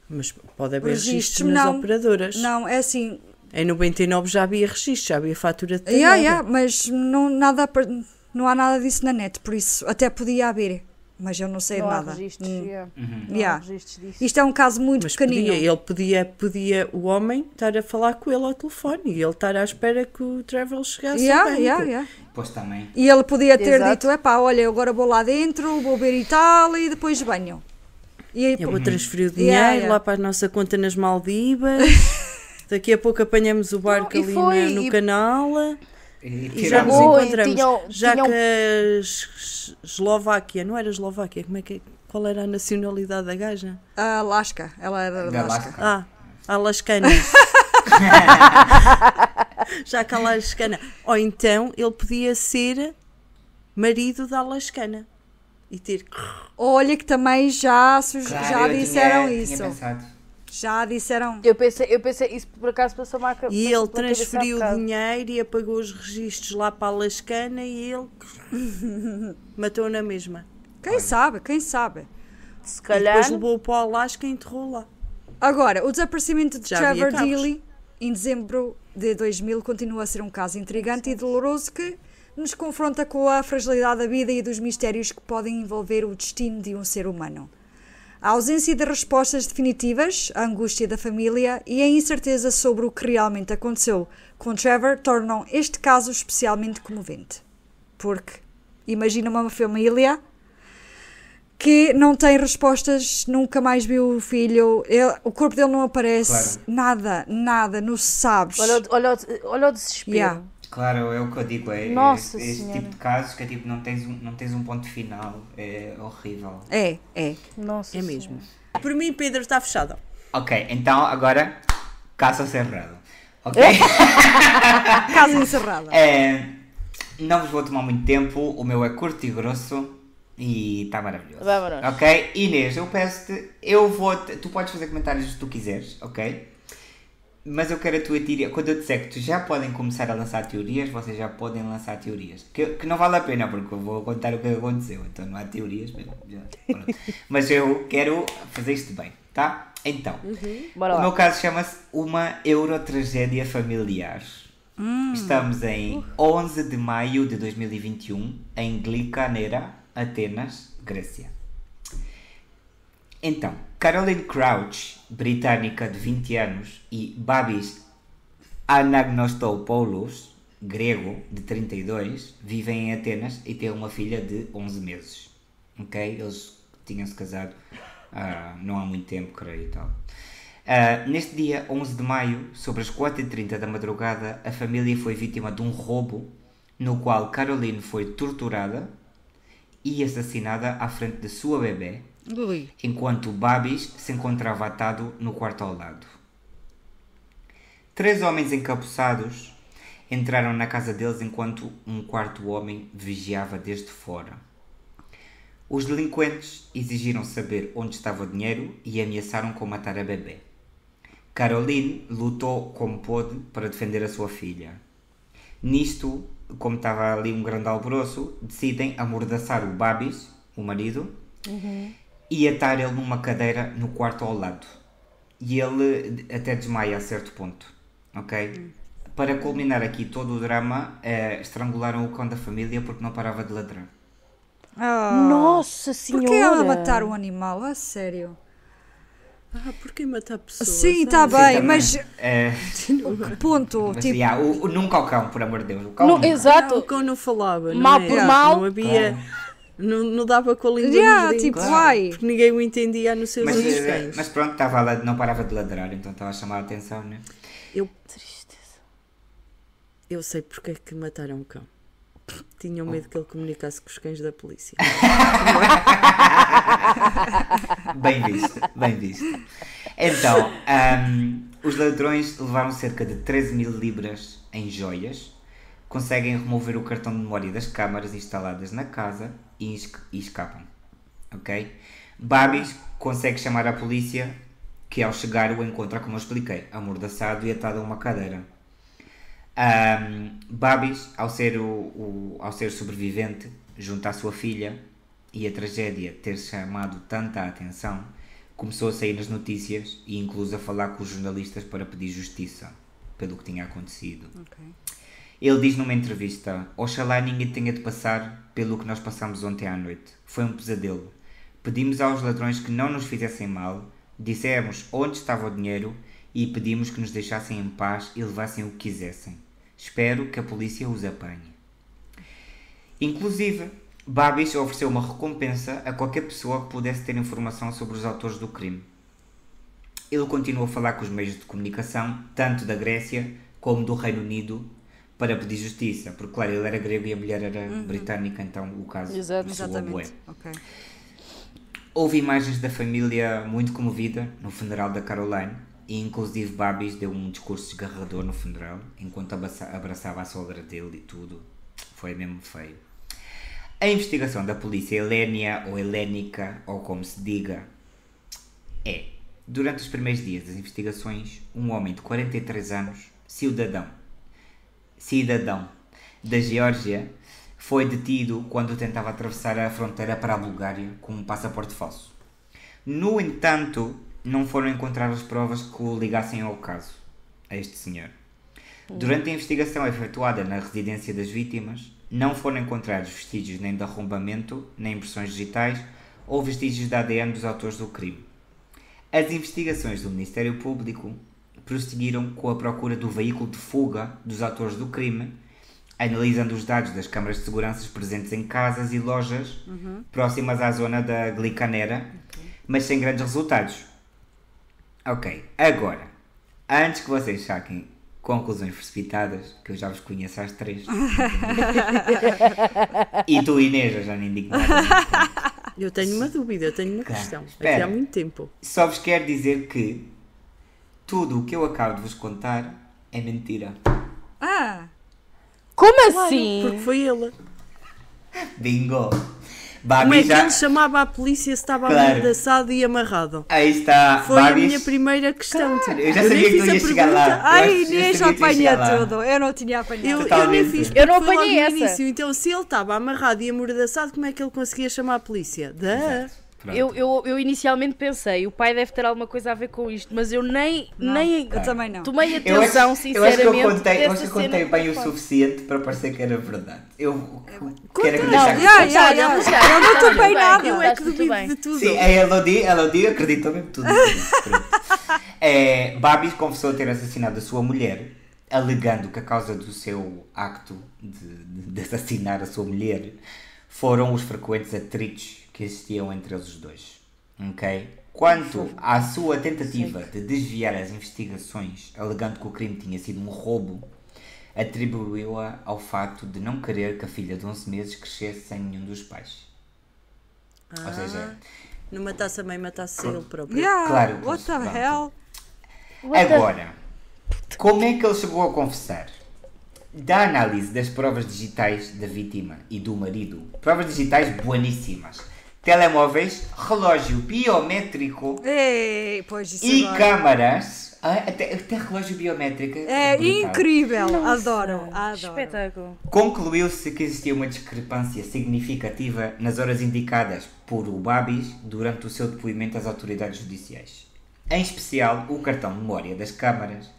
Mas pode haver Registros, registros nas não. operadoras. Não, é assim, Em 99 já havia registros, já havia fatura de telemóvel. mas não há nada disso na net, por isso até podia haver, mas eu não sei Não de há nada. registros, yeah. Não há Yeah. registros disso. Isto é um caso muito Mas pequenino. podia o homem estar a falar com ele ao telefone e ele estar à espera que o Trevor chegasse ao Yeah, banco. yeah. Pois também. E ele podia ter Exato. dito, epá, olha, eu agora vou lá dentro, vou ver e tal, e depois banho. E aí, Eu vou transferir o dinheiro Yeah. lá para a nossa conta nas Maldivas. Daqui a pouco apanhamos o barco Não, e ali foi, no e- canal E e já nos tiramos Oi, encontramos. Já tinham- que a Eslováquia, não era Eslováquia, qual era a nacionalidade da gaja? a Alaska, ela era da da Alaska. Alaska. Alascana. Já que a Alascana. Ou então ele podia ser marido da Alascana e ter. Olha que também já Claro, eu disseram tinha isso. pensado. Já disseram. Eu pensei, isso por acaso passou-me à cabeça. E ele transferiu o dinheiro e apagou os registros lá para a Alascana e ele matou na mesma. Quem sabe, quem sabe. Se E calhar. depois levou-o para o Alasca e enterrou lá. Agora, o desaparecimento de Já havia Trevor cabos. Dealey em dezembro de 2000 continua a ser um caso intrigante e doloroso que nos confronta com a fragilidade da vida e dos mistérios que podem envolver o destino de um ser humano. A ausência de respostas definitivas, a angústia da família e a incerteza sobre o que realmente aconteceu com Trevor tornam este caso especialmente comovente. Porque imagina uma família que não tem respostas, nunca mais viu o filho, o corpo dele não aparece, Claro. nada, não se sabes. Olha o desespero. Yeah. Claro, é o que eu digo. É Nossa esse Senhora. tipo de casos que é tipo, não tens um ponto final. É horrível. É. Nossa É Senhora. mesmo. Por mim, Pedro, está fechado. Ok, então agora, caso cerrado. Ok? Caso encerrado. Não vos vou tomar muito tempo, o meu é curto e grosso e está maravilhoso. Vámonos. Ok? Inês, eu peço-te, tu podes fazer comentários se tu quiseres, ok? Mas eu quero a tua teoria. Quando eu disser que tu já podem começar a lançar teorias, vocês já podem lançar teorias. Que não vale a pena, porque eu vou contar o que aconteceu. Então não há teorias mesmo. Pronto. Mas eu quero fazer isto bem, tá? Então, Bora o lá. meu caso chama-se Uma Eurotragédia Familiar. Estamos em 11 de maio de 2021, em Glicanera, Atenas, Grécia. Então, Caroline Crouch, britânica de 20 anos, e Babis Anagnostopoulos, grego, de 32, vivem em Atenas e têm uma filha de 11 meses. Ok? Eles tinham-se casado não há muito tempo, creio e tal. Neste dia 11 de maio, sobre as 4h30 da madrugada, a família foi vítima de um roubo no qual Caroline foi torturada e assassinada à frente de sua bebê, Ui. enquanto Babis se encontrava atado no quarto ao lado. 3 homens encapuçados entraram na casa deles enquanto um quarto homem vigiava desde fora. Os delinquentes exigiram saber onde estava o dinheiro e ameaçaram com matar a bebê. Caroline lutou como pôde para defender a sua filha. Nisto, como estava ali um grande alvoroço, decidem amordaçar o Babis, o marido, e atar ele numa cadeira no quarto ao lado. e ele até desmaia a certo ponto, ok? Para culminar aqui todo o drama, estrangularam o cão da família porque não parava de ladrar. Nossa senhora! Porquê ela matar um animal? A sério? Porquê matar pessoas? Sim, está bem, também. mas ponto. Mas, Tipo, yeah, nunca o cão, por amor de Deus. O cão Não, nunca. exato. O cão não falava. Não Mal é? por mal. Não havia. Não dava com a língua Yeah, nos tipo, dentes, vai. porque ninguém o entendia a não ser Mas, os cães. mas pronto, não parava de ladrar, então estava a chamar a atenção, né? Tristeza. Eu sei porque é que mataram o cão. Tinham medo que ele comunicasse com os cães da polícia. Bem visto, bem visto. Então, os ladrões levaram cerca de 13.000 libras em joias, conseguem remover o cartão de memória das câmaras instaladas na casa e escapam. Ok? Babis consegue chamar a polícia, que ao chegar o encontra, como eu expliquei, amordaçado e atado a uma cadeira. Babis, ao ser sobrevivente, junto à sua filha, e a tragédia ter chamado tanta atenção, começou a sair nas notícias e incluso a falar com os jornalistas para pedir justiça pelo que tinha acontecido. Ok. Ele diz numa entrevista: "Oxalá ninguém tenha de passar pelo que nós passamos ontem à noite. Foi um pesadelo. Pedimos aos ladrões que não nos fizessem mal, dissemos onde estava o dinheiro e pedimos que nos deixassem em paz e levassem o que quisessem. Espero que a polícia os apanhe." Inclusive, Babis ofereceu uma recompensa a qualquer pessoa que pudesse ter informação sobre os autores do crime. Ele continuou a falar com os meios de comunicação, tanto da Grécia como do Reino Unido, para pedir justiça, porque claro, ele era grego e a mulher era britânica, então o caso Exato. soou bué. Exatamente. Ok. Houve imagens da família muito comovida no funeral da Caroline e inclusive Babis deu um discurso desgarrador no funeral enquanto abraçava a sogra dele e tudo. Foi mesmo feio. A investigação da polícia helênia ou helénica, ou como se diga, é: durante os primeiros dias das investigações, um homem de 43 anos, cidadão da Geórgia, foi detido quando tentava atravessar a fronteira para a Bulgária com um passaporte falso. No entanto, não foram encontradas provas que o ligassem ao caso, a este senhor. Durante a investigação efetuada na residência das vítimas, não foram encontrados vestígios nem de arrombamento, nem impressões digitais ou vestígios de ADN dos autores do crime. As investigações do Ministério Público prosseguiram com a procura do veículo de fuga dos autores do crime, analisando os dados das câmaras de segurança presentes em casas e lojas próximas à zona da Glicanera, mas sem grandes resultados. Ok, agora, antes que vocês saquem conclusões precipitadas, que eu já vos conheço às 3, e tu, Inês, eu já nem digo nada. Eu tenho uma dúvida, eu tenho uma questão. espera. Aqui há muito tempo. Só vos quero dizer que tudo o que eu acabo de vos contar é mentira. Como assim? Porque foi ele. Bingo! Como é Babi que já... ele chamava a polícia se estava Claro. amordaçado e amarrado? Aí está, Foi a Babis. minha primeira questão. Claro, tipo, eu já nem sabia que fiz tu a ias chegar pergunta. lá. Ai, Eu Inês sabia que tu ias apanha chegar lá. tudo. Eu não tinha apanhado. Eu nem Totalmente. fiz, Eu não porque foi logo apanhei no essa. início. Então, se ele estava amarrado e amordaçado, como é que ele conseguia chamar a polícia? Pronto. Eu inicialmente pensei, o pai deve ter alguma coisa a ver com isto, mas eu nem Eu também não. tomei Eu acho, atenção, eu sinceramente. acho que eu contei dessa bem cena. o suficiente para parecer que era verdade. Eu quero Não, acreditar que Eu não Está topei tudo bem, nada. Eu é está que tudo duvido bem. de tudo. sim, a Elodie acreditou mesmo tudo. Pronto. Babis confessou ter assassinado a sua mulher, alegando que a causa do seu acto de assassinar a sua mulher foram os frequentes atritos que existiam entre eles os dois. Ok? Quanto à sua tentativa de desviar as investigações, alegando que o crime tinha sido um roubo, atribuiu-a ao facto de não querer que a filha de 11 meses crescesse sem nenhum dos pais. Ou seja, Não matasse a mãe, matasse ele próprio. Yeah, Claro, what the pronto. hell? agora, como é que ele chegou a confessar? Da análise das provas digitais da vítima e do marido, provas digitais bueníssimas, telemóveis, relógio biométrico Ei, pois isso e agora. câmaras, até relógio biométrico. É brutal. incrível. Adoro. Espetáculo. Concluiu-se que existia uma discrepância significativa nas horas indicadas por o Babis durante o seu depoimento às autoridades judiciais. Em especial, o cartão de memória das câmaras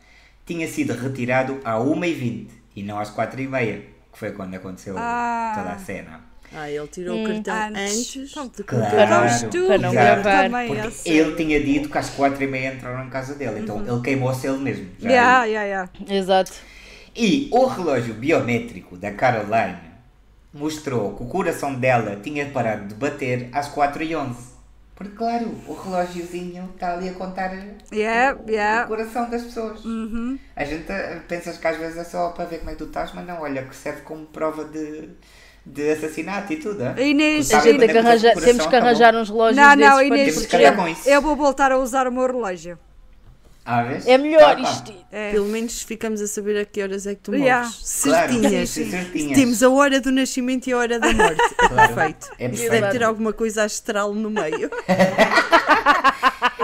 tinha sido retirado à 1h20 e não às 4h30, que foi quando aconteceu toda a cena. Ele tirou o cartão antes de Claro, para não exato. gravar. Também, eu Porque sei. ele tinha dito que às 4h30 entraram em casa dele, então ele queimou-se ele mesmo. já Yeah. Exato. E o relógio biométrico da Caroline mostrou que o coração dela tinha parado de bater às 4h11. Porque, claro, o relógiozinho está ali a contar o coração das pessoas. A gente pensa que às vezes é só para ver como é que tu estás, mas não, olha, que serve como prova de assassinato e tudo. Inês, A gente temos que arranjar uns relógios Não, desses para Inês, Temos que proteger. acabar com isso. eu vou voltar a usar o meu relógio. Vês? É melhor Tá, pá. isto. Pelo menos ficamos a saber a que horas é que tu Yeah. morres. Claro, Certinhas. certinhas. Temos a hora do nascimento e a hora da morte. É Claro. perfeito. É Isso perfeito. deve ter alguma coisa astral no meio.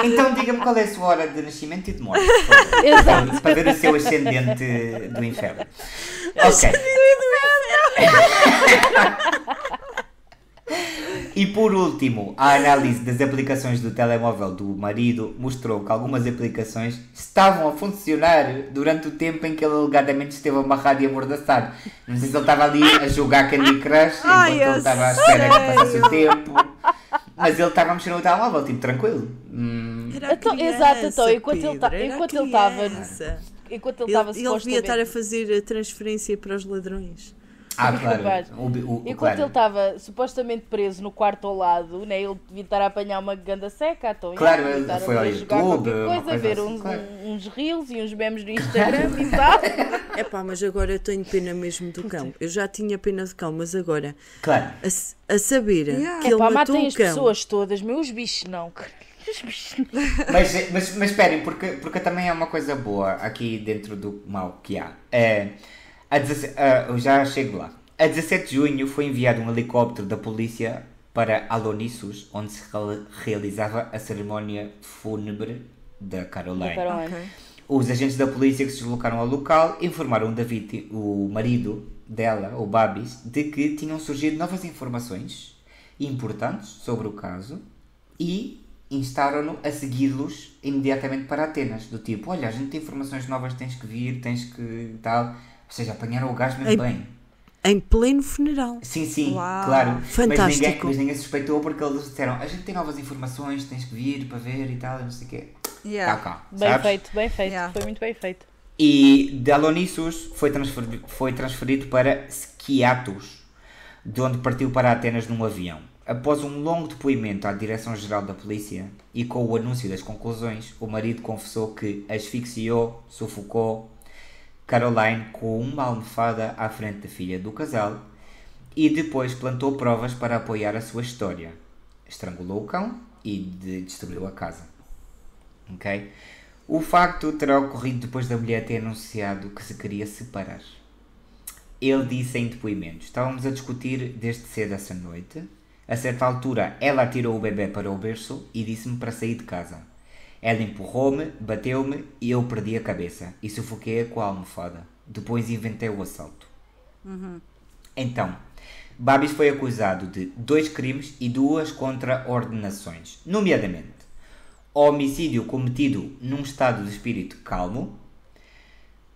Então diga-me qual é a sua hora de nascimento e de morte. Exato. Para ver o seu ascendente do inferno. Ok. E por último, a análise das aplicações do telemóvel do marido mostrou que algumas aplicações estavam a funcionar durante o tempo em que ele alegadamente esteve amarrado e amordaçado. Não sei se ele estava ali a jogar Candy Crush enquanto ele estava à espera que passasse o tempo. Mas ele estava a mexer no telemóvel, tipo, tranquilo. Era Então, criança, exato, então, enquanto ele Pedro, era enquanto ele estava criança. enquanto ele Ele estava devia estar a supostamente fazer a transferência para os ladrões. Claro. capaz. Enquanto Claro. ele estava supostamente preso no quarto ao lado, né, ele devia estar a apanhar uma ganda seca, então Claro, devia ele estar foi ali ao a jogar YouTube, qualquer uma coisa, coisa ver assim, claro. uns reels e uns memes no Instagram e tal. Epá, mas agora eu tenho pena mesmo do cão. Eu já tinha pena do cão, mas agora Claro. a saber que ele Epá, matou matem o as cão. pessoas todas, meus bichos não. Os bichos não. Mas esperem, porque também é uma coisa boa aqui dentro do mal que há. Eu já chego lá. A 17 de junho foi enviado um helicóptero da polícia para Alonissos, onde se realizava a cerimónia fúnebre da Caroline. Ok. Os agentes da polícia que se deslocaram ao local informaram David, o marido dela, o Babis, de que tinham surgido novas informações importantes sobre o caso e instaram-no a segui-los imediatamente para Atenas, do tipo, olha, a gente tem informações novas, tens que vir, tens que tal. Ou seja, apanharam o gajo mesmo bem. Em pleno funeral. Sim, Uau. claro. Fantástico. Mas ninguém suspeitou porque eles disseram, a gente tem novas informações, tens que vir para ver e tal, não sei o quê. Yeah. Cá, Bem sabes? feito, Yeah. foi muito bem feito. E de Alonissos foi transferido para Skiathos, de onde partiu para Atenas num avião. Após um longo depoimento à Direção-Geral da Polícia e com o anúncio das conclusões, o marido confessou que asfixiou, sufocou Caroline com uma almofada à frente da filha do casal e depois plantou provas para apoiar a sua história. Estrangulou o cão e destruiu a casa. Ok? O facto terá ocorrido depois da mulher ter anunciado que se queria separar. Ele disse em depoimento: estávamos a discutir desde cedo essa noite. A certa altura, ela atirou o bebê para o berço e disse-me para sair de casa. Ela empurrou-me, bateu-me e eu perdi a cabeça e sufoquei-a com a almofada. Depois inventei o assalto. Então, Babis foi acusado de 2 crimes e 2 contraordenações, nomeadamente homicídio cometido num estado de espírito calmo.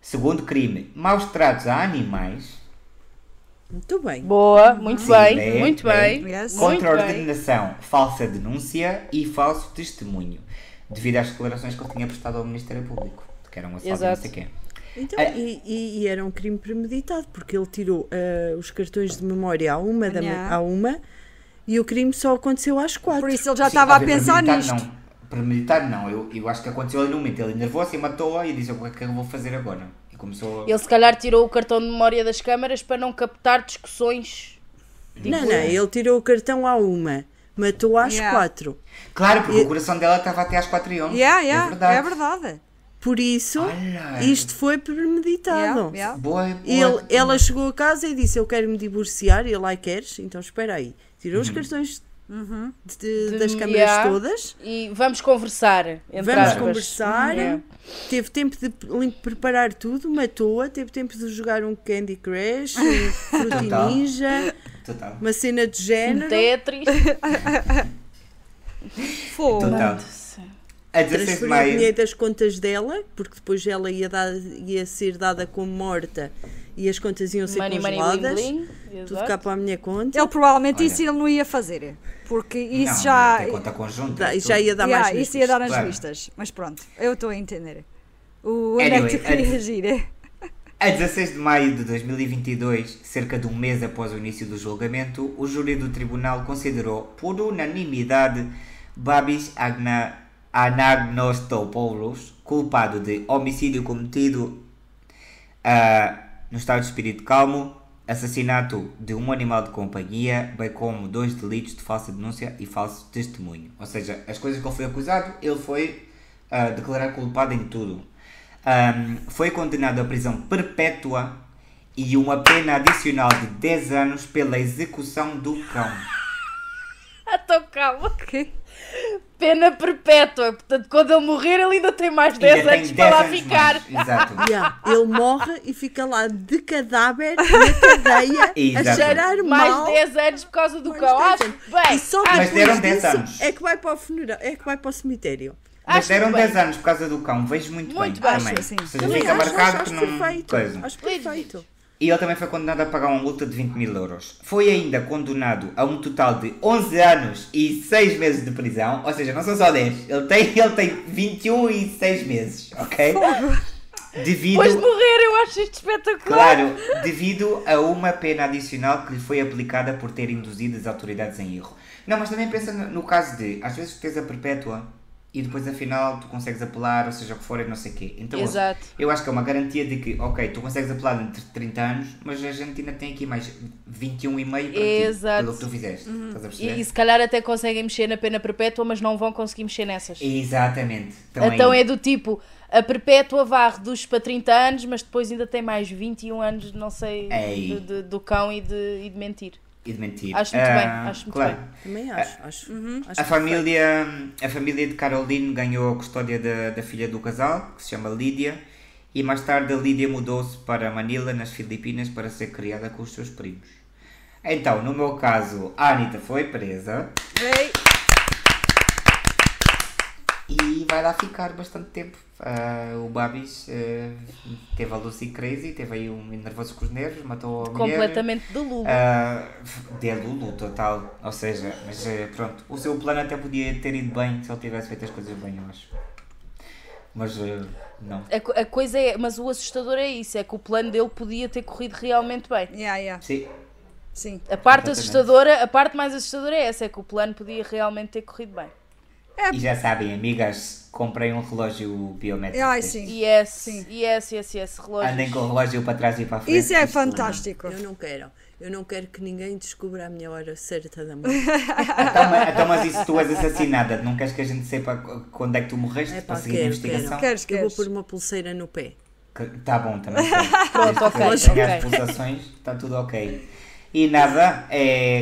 Segundo crime, maus tratos a animais. Muito bem. Boa, muito Sim, bem, muito bem. Yes. Muito bem. Contraordenação, falsa denúncia e falso testemunho, devido às declarações que ele tinha prestado ao Ministério Público, que era um assalto Exato. não sei quê. Então, e era um crime premeditado, porque ele tirou os cartões de memória à uma, Yeah. à uma e o crime só aconteceu às 4. Por isso ele já Sim, estava a ver, pensar premeditado nisto. Não. Premeditado não, eu acho que aconteceu ali no momento, ele nervoso e matou-a e disse o que é que eu vou fazer agora. E começou a... Ele se calhar tirou o cartão de memória das câmaras para não captar discussões. Não, ele tirou o cartão à uma, matou às Yeah. 4. Claro, porque o coração dela estava até às 4h11. É verdade. Por isso, Olha. isto foi premeditado. Yeah. Boa, Ela chegou a casa e disse: eu quero me divorciar. E ele: ai, queres? Então espera aí. Tirou os cartões das câmaras Yeah. todas. E vamos conversar. Entre Vamos aspas. conversar. Yeah. Teve tempo de preparar tudo, matou-a. Teve tempo de jogar um Candy Crush, Fruity Total. Ninja, Total. uma cena de género. Tetris. Fogo. Total. A 16 de transferir maio. dinheiro das contas dela, porque depois ela ia ser dada como morta e as contas iam ser Money, money, congeladas. bling, bling. Tudo Exato. cá para a minha conta. Ele provavelmente Olha. isso ele não ia fazer. Porque isso Não, já. tem conta conjunta. E já ia dar mais Yeah, isso ia dar nas Claro. vistas. Mas pronto, eu estou a entender. Onde Anyway, é que tu querias ir? A 16 de maio de 2022, cerca de um mês após o início do julgamento, o júri do tribunal considerou, por unanimidade, Babis Anagnostopoulos culpado de homicídio cometido no estado de espírito calmo, assassinato de um animal de companhia, bem como 2 delitos de falsa denúncia e falso testemunho. Ou seja, as coisas que ele foi acusado, ele foi declarado culpado em tudo. Foi condenado à prisão perpétua e uma pena adicional de 10 anos pela execução do cão. Então calma. Que? Pena perpétua. Portanto, quando ele morrer, ele ainda tem mais 10 Ainda tem anos para lá 10 anos ficar. mais. Exato. Yeah, ele morre e fica lá de cadáver na cadeia a Exato. cheirar Mais mal. 10 anos por causa do Mais cão. 10 Acho anos. bem. E só Mas depois deram 10 disso anos. é que vai para o funeral, é que vai para o cemitério. Mas Acho deram bem. 10 anos por causa do cão, vejo muito Muito bem bem. também. Acho assim. Ou seja, Também fica marcado acho que não... perfeito. coisa. Acho perfeito. E ele também foi condenado a pagar uma multa de 20 mil euros. Foi ainda condenado a um total de 11 anos e 6 meses de prisão. Ou seja, não são só 10. Ele tem 21 e 6 meses, ok? Devido... Depois de morrer, eu acho isto espetacular. Claro, devido a uma pena adicional que lhe foi aplicada por ter induzido as autoridades em erro. Não, mas também pensa no caso de, às vezes tens a perpétua e depois afinal tu consegues apelar, ou seja, o que for e não sei o quê. Então, Exato. eu acho que é uma garantia de que, ok, tu consegues apelar entre 30 anos, mas a gente ainda tem aqui mais 21 e meio para ti, Exato. pelo que tu fizeste. Estás a perceber? E se calhar até conseguem mexer na pena perpétua, mas não vão conseguir mexer nessas. Exatamente. Então é do tipo, a perpétua vá reduz para 30 anos, mas depois ainda tem mais 21 anos, não sei, Ei. do cão e de mentir. E de mentir. Acho muito bem, acho muito claro. bem. Também acho. Acho A família de Caroline ganhou a custódia da filha do casal, que se chama Lídia, e mais tarde a Lídia mudou-se para Manila, nas Filipinas, para ser criada com os seus primos. Então, no meu caso, a Anitta foi presa Ei, e vai lá ficar bastante tempo. O Babis teve a Lucy Crazy, teve aí um nervoso com os nervos, matou a mulher. Completamente de Lulu. De Lulu, total. Ou seja, mas pronto, o seu plano até podia ter ido bem se ele tivesse feito as coisas bem, eu acho. Mas não. A coisa é, mas o assustador é isso, é que o plano dele podia ter corrido realmente bem. yeah. Sim, Sim. A parte Completamente. assustadora, a parte mais assustadora é essa, é que o plano podia realmente ter corrido bem. e já sabem, amigas, comprem um relógio biométrico. Ai, destes. sim. Yes, relógios. Andem com o relógio para trás e para a frente. Isso é isto- fantástico. Eu não quero. Eu não quero que ninguém descubra a minha hora certa da morte. Então, mas e se tu és assassinada? Não queres que a gente saiba quando é que tu morreste É para pá, seguir a investigação? Queres. Eu vou pôr uma pulseira no pé. Tá bom, também quero. Pronto, ok, Desde que ok. as pulsações, está tudo ok. E nada,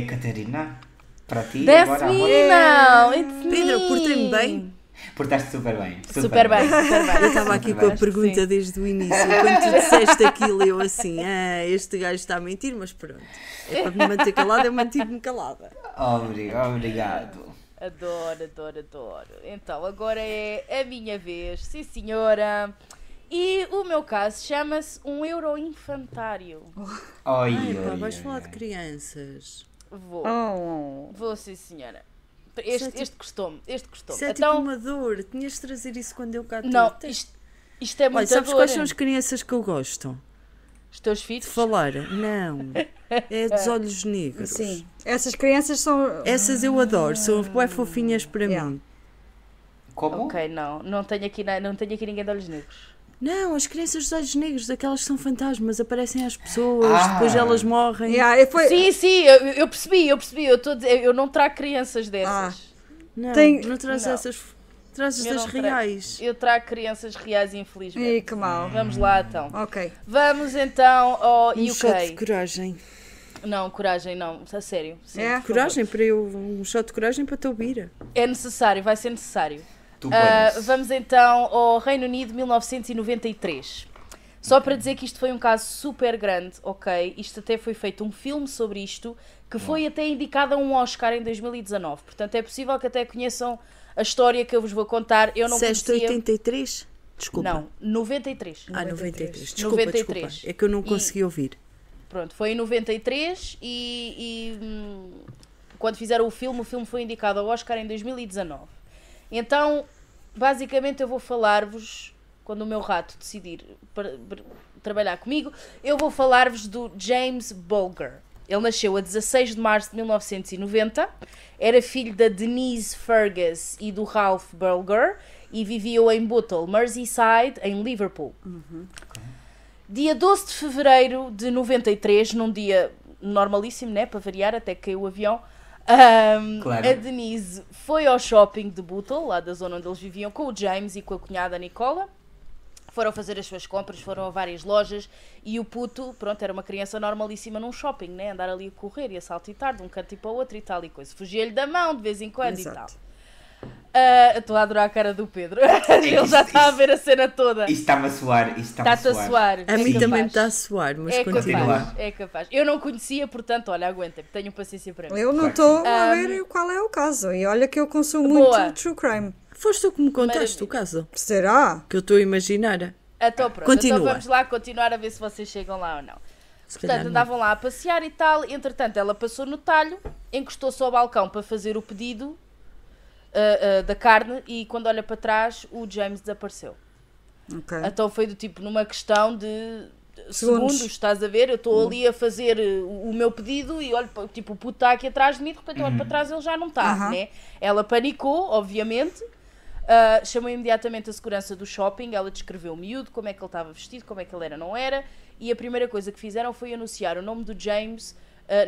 Catarina, para ti That's agora, me amor. now, it's Pedro, me. portei-me bem? Portaste super bem. Super bem, super bem. Eu estava aqui com a Acho que pergunta sim. desde o início. Quando tu disseste aquilo, eu assim, este gajo está a mentir, mas pronto. É para me manter calada, eu mantive-me calada. Obrigado. Adoro. Então, agora é a minha vez, sim senhora. E o meu caso chama-se um euroinfantário. Oi, Ai, pá, oi, vais oi, falar oi. de crianças. Vou sim senhora. Este gostou-me. Isso é tipo Então, uma dor. Tinhas de trazer isso quando eu cá não, estive. isto é Olha, muito sabes dor. quais são as crianças que eu gosto? Os teus De filhos? falar? Não. É dos olhos negros. Sim. Essas crianças são. Essas eu adoro. São bem fofinhas para Yeah. mim. Como? Ok, não tenho aqui ninguém de olhos negros. Não, as crianças dos olhos negros, daquelas que são fantasmas, aparecem às pessoas, Ah. depois elas morrem. Yeah, foi... Sim, eu percebi. Eu estou a dizer, eu não trago crianças dessas. Não, Tem- não trazes Não. essas. Trazes Eu das não trago. reais. Eu trago crianças reais, infelizmente. Ih, que mal. Vamos lá então. Ok. Vamos então ao Um shot de UK. coragem. Não, coragem não, a sério. Sim, É? por favor. Coragem para eu. Um shot de coragem para te ouvir. É necessário, vai ser necessário. Tu podes. Vamos então ao Reino Unido 1993. Só para dizer que isto foi um caso super grande, ok? Isto até foi feito um filme sobre isto, que foi até indicado a um Oscar em 2019. Portanto, é possível que até conheçam a história que eu vos vou contar, eu não Disseste conhecia... 83? Desculpa. Não, 93. 93. 93. Desculpa. É que eu não consegui ouvir. Pronto, foi em 93 quando fizeram o filme foi indicado ao Oscar em 2019. Então, basicamente eu vou falar-vos, quando o meu rato decidir trabalhar comigo, eu vou falar-vos do James Bulger. Ele nasceu a 16 de março de 1990, era filho da Denise Fergus e do Ralph Bulger e viviam em Bootle, Merseyside, em Liverpool. Dia 12 de fevereiro de 93, num dia normalíssimo, né, para variar, até que caiu o avião, Claro. a Denise foi ao shopping de Bootle, lá da zona onde eles viviam, com o James e com a cunhada Nicola. Foram fazer as suas compras, foram a várias lojas e o puto, pronto, era uma criança normalíssima num shopping, né? Andar ali a correr e a saltitar de um canto para o outro e tal e coisa. Fugia-lhe da mão de vez em quando. Exato. E tal. Estou a adorar a cara do Pedro. Ele já está a ver a cena toda. Isto está-me a suar. Está-te a suar. A mim também me está a suar, mas continua. É capaz. Eu não conhecia, portanto, olha, aguenta-me. Tenham paciência para mim. Eu não estou a ver qual é o caso. E olha que eu consumo Boa. muito true crime. Foste tu que me contaste Maravilha. o caso? Será? Que eu estou a imaginar. Então pronto, Continua. então vamos lá continuar a ver se vocês chegam lá ou não. Se calhar Portanto, não. andavam lá a passear e tal. Entretanto, ela passou no talho, encostou-se ao balcão para fazer o pedido da carne e quando olha para trás, o James desapareceu. Ok. Então foi do tipo, numa questão de segundos, estás a ver? Eu estou ali a fazer o meu pedido e olho, tipo, o puto está aqui atrás de mim, de repente eu olho para trás, ele já não está, né? Ela panicou, obviamente. Chamou imediatamente a segurança do shopping, ela descreveu o miúdo, como é que ele estava vestido, como é que ele era, não era, e a primeira coisa que fizeram foi anunciar o nome do James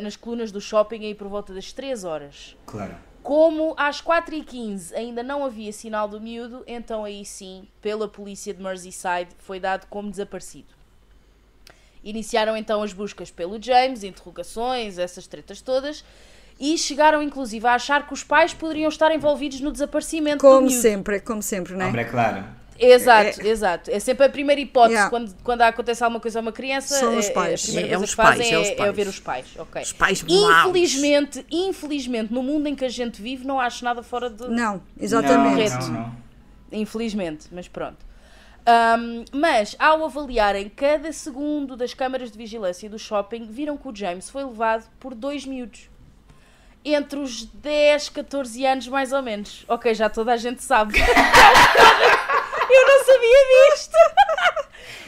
nas colunas do shopping aí por volta das 3 horas. Claro. Como às 4h15 ainda não havia sinal do miúdo, então aí sim, pela polícia de Merseyside, foi dado como desaparecido. Iniciaram então as buscas pelo James, interrogações, essas tretas todas, e chegaram inclusive a achar que os pais poderiam estar envolvidos no desaparecimento do miúdo. Como sempre, não é? Hombre, é claro. Exato. É sempre a primeira hipótese quando acontece alguma coisa a uma criança. São os pais. A primeira É coisa os que fazem pais, é ver os pais. Okay. Os pais maus. Infelizmente, no mundo em que a gente vive, não acho nada fora de... Não, exatamente. Não. Infelizmente, mas pronto. Mas, ao avaliarem cada segundo das câmaras de vigilância do shopping, viram que o James foi levado por 2 miúdos. Entre os 10, 14 anos, mais ou menos. Ok, já toda a gente sabe. Eu não sabia disto.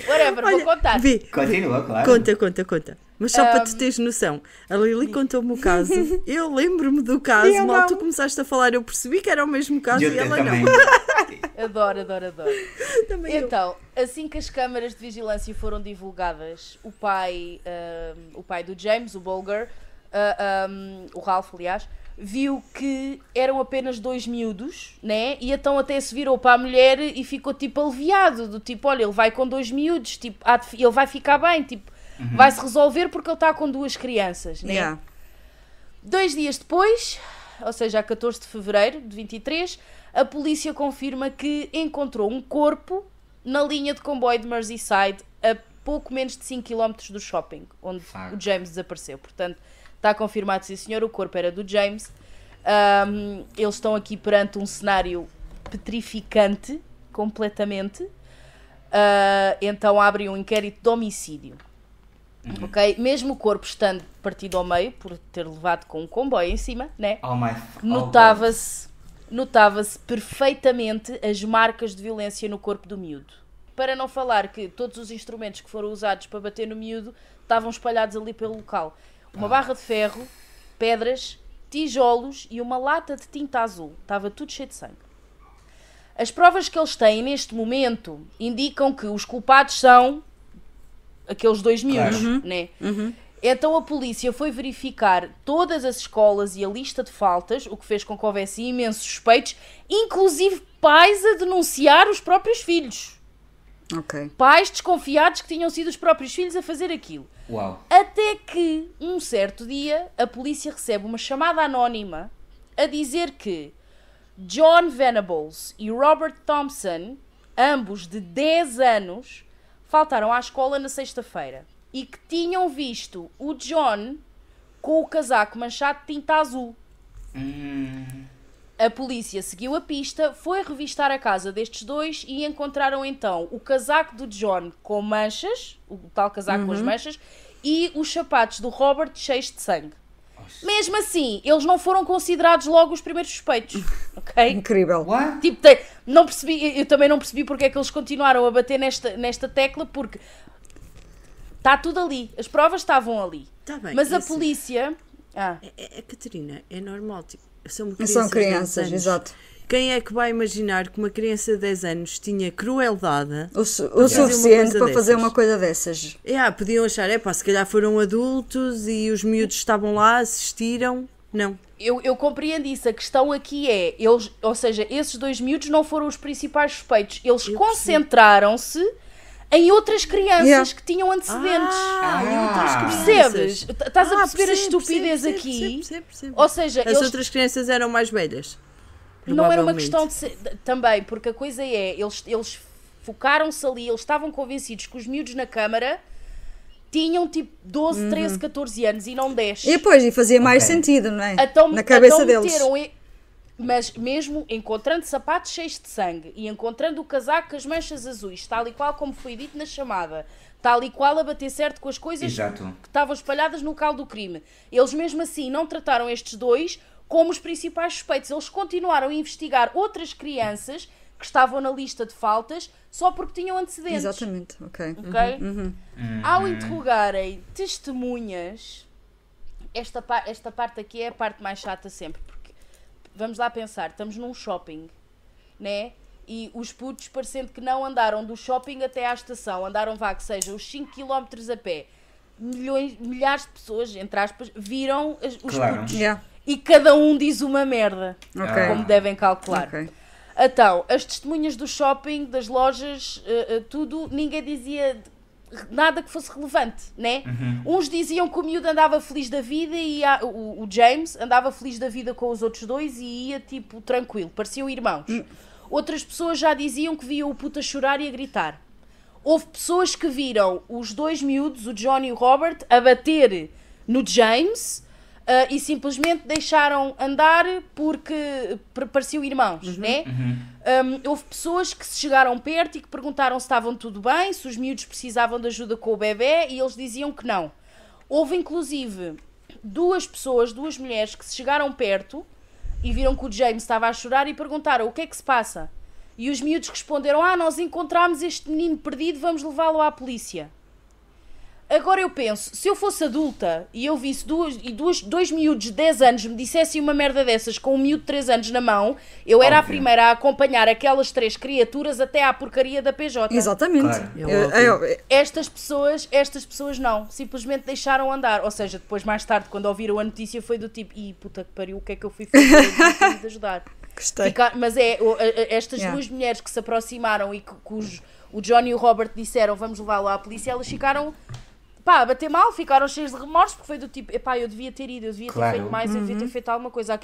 Whatever, vou contar. Vi. Continua, claro. Conta. Mas só para tu teres noção, a Lili contou-me o caso, eu lembro-me do caso, Eu mal não. tu começaste a falar, eu percebi que era o mesmo caso Eu e ela também. não. Adoro. Também eu. Então, assim que as câmaras de vigilância foram divulgadas, o pai do James, o Bulger, o Ralph, aliás, viu que eram apenas 2 miúdos, né? E então até se virou para a mulher e ficou tipo aliviado, do tipo, olha, ele vai com 2 miúdos, tipo, ele vai ficar bem, tipo, vai-se resolver porque ele está com 2 crianças, né? Yeah. 2 dias depois, ou seja, a 14 de fevereiro de 23, a polícia confirma que encontrou um corpo na linha de comboio de Merseyside a pouco menos de 5 km do shopping, onde o James desapareceu. Portanto, está confirmado, sim senhor, o corpo era do James. Eles estão aqui perante um cenário petrificante, completamente. Então abrem um inquérito de homicídio. Ok? Mesmo o corpo estando partido ao meio, por ter levado com um comboio em cima, né? Notava-se perfeitamente as marcas de violência no corpo do miúdo. Para não falar que todos os instrumentos que foram usados para bater no miúdo estavam espalhados ali pelo local. Uma barra de ferro, pedras, tijolos e uma lata de tinta azul. Estava tudo cheio de sangue. As provas que eles têm neste momento indicam que os culpados são aqueles 2 miúdos, né? Então a polícia foi verificar todas as escolas e a lista de faltas, o que fez com que houvesse imensos suspeitos, inclusive pais a denunciar os próprios filhos. Ok. Pais desconfiados que tinham sido os próprios filhos a fazer aquilo. Uau. Até que, um certo dia, a polícia recebe uma chamada anónima a dizer que John Venables e Robert Thompson, ambos de 10 anos, faltaram à escola na sexta-feira e que tinham visto o John com o casaco manchado de tinta azul. A polícia seguiu a pista, foi revistar a casa destes dois e encontraram então o casaco do John com manchas, o tal casaco com as manchas, e os sapatos do Robert cheios de sangue. Mesmo assim, eles não foram considerados logo os primeiros suspeitos, ok? Incrível. What? Tipo, não percebi, eu também não percebi porque é que eles continuaram a bater nesta tecla, porque está tudo ali, as provas estavam ali. Tá bem, mas a isso- polícia... Catarina, é normal, tipo, são São crianças de 10 crianças, anos. exato. Quem é que vai imaginar que uma criança de 10 anos tinha crueldade? O suficiente coisa para fazer dessas. uma coisa dessas. Podiam achar, se calhar foram adultos e os miúdos estavam lá, assistiram. Não. Eu compreendo isso, a questão aqui é, ou seja, esses dois miúdos não foram os principais suspeitos, eles concentraram-se em outras crianças que tinham antecedentes. E outras crianças. Percebes? Estás a perceber a percebo, estupidez percebo, aqui? percebo. Ou seja, As eles outras crianças eram mais velhas. não era uma provavelmente. questão de ser, também, porque a coisa é, eles focaram-se ali, eles estavam convencidos que os miúdos na câmara tinham tipo 12, 13, 14 anos e não 10. E depois, e fazia mais Ok. sentido, não é? Então, Na cabeça então deles. meteram mas mesmo encontrando sapatos cheios de sangue e encontrando o casaco com as manchas azuis, tal e qual como foi dito na chamada, tal e qual a bater certo com as coisas Exato. que estavam espalhadas no local do crime, eles mesmo assim não trataram estes dois como os principais suspeitos. Eles continuaram a investigar outras crianças que estavam na lista de faltas só porque tinham antecedentes. Exatamente, ok. Ok? Ao interrogarem testemunhas, esta parte aqui é a parte mais chata sempre, porque vamos lá pensar, estamos num shopping, né? E os putos, parecendo que não andaram do shopping até à estação, andaram, que seja, os 5 km a pé, milhares de pessoas, entre aspas, viram os Claro. putos. Yeah. E cada um diz uma merda, Ok. como devem calcular. Ok. Então, as testemunhas do shopping, das lojas, tudo, ninguém dizia nada que fosse relevante, né? Uns diziam que o miúdo andava feliz da vida e o James andava feliz da vida com os outros dois e ia, tipo, tranquilo, pareciam irmãos. Outras pessoas já diziam que viam o puto a chorar e a gritar. Houve pessoas que viram os dois miúdos, o John e o Robert, a bater no James e simplesmente deixaram andar porque pareciam irmãos, né? Houve pessoas que se chegaram perto e que perguntaram se estavam tudo bem, se os miúdos precisavam de ajuda com o bebê e eles diziam que não. Houve inclusive duas mulheres que se chegaram perto e viram que o James estava a chorar e perguntaram o que é que se passa. E os miúdos responderam, nós encontramos este menino perdido, vamos levá-lo à polícia. Agora eu penso, se eu fosse adulta e eu visse dois miúdos de 10 anos me dissessem uma merda dessas com um miúdo de 3 anos na mão, eu era a Óbvio. primeira a acompanhar aquelas 3 criaturas até à porcaria da PJ. Exatamente. Claro. Estas pessoas não, simplesmente deixaram andar. Ou seja, depois mais tarde, quando ouviram a notícia, foi do tipo, puta que pariu, o que é que eu fui fazer? Eu devia ter ido ajudar. Gostei. Mas estas Yeah. duas mulheres que se aproximaram e que o John e o Robert disseram vamos levá-lo à polícia, elas ficaram a bater mal, ficaram cheias de remorso, porque foi do tipo, eu devia ter ido, eu devia ter Claro. feito mais, eu devia ter feito alguma coisa.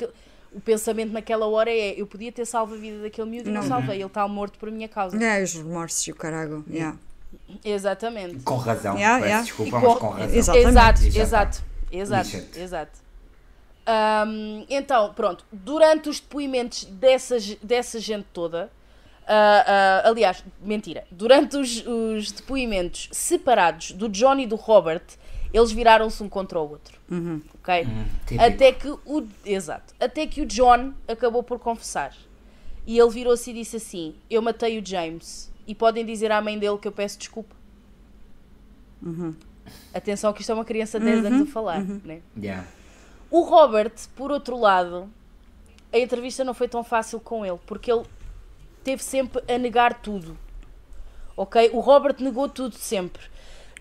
O pensamento naquela hora é, eu podia ter salvo a vida daquele miúdo e não salvei, ele está morto por minha causa. Os remorsos e o carago. Yeah. Exatamente. Com razão. Yeah, Peço yeah. desculpa, E mas com razão. Exatamente. Exato. Exato. Então, pronto, durante os depoimentos dessa gente toda, aliás, mentira, durante os depoimentos separados do John e do Robert, eles viraram-se um contra o outro, ok? Típico. Até que o John acabou por confessar, e ele virou-se e disse assim, eu matei o James, e podem dizer à mãe dele que eu peço desculpa. Atenção que isto é uma criança de 10 anos a falar, né? Yeah. O Robert, por outro lado, a entrevista não foi tão fácil com ele, porque ele teve sempre a negar tudo, ok? O Robert negou tudo sempre.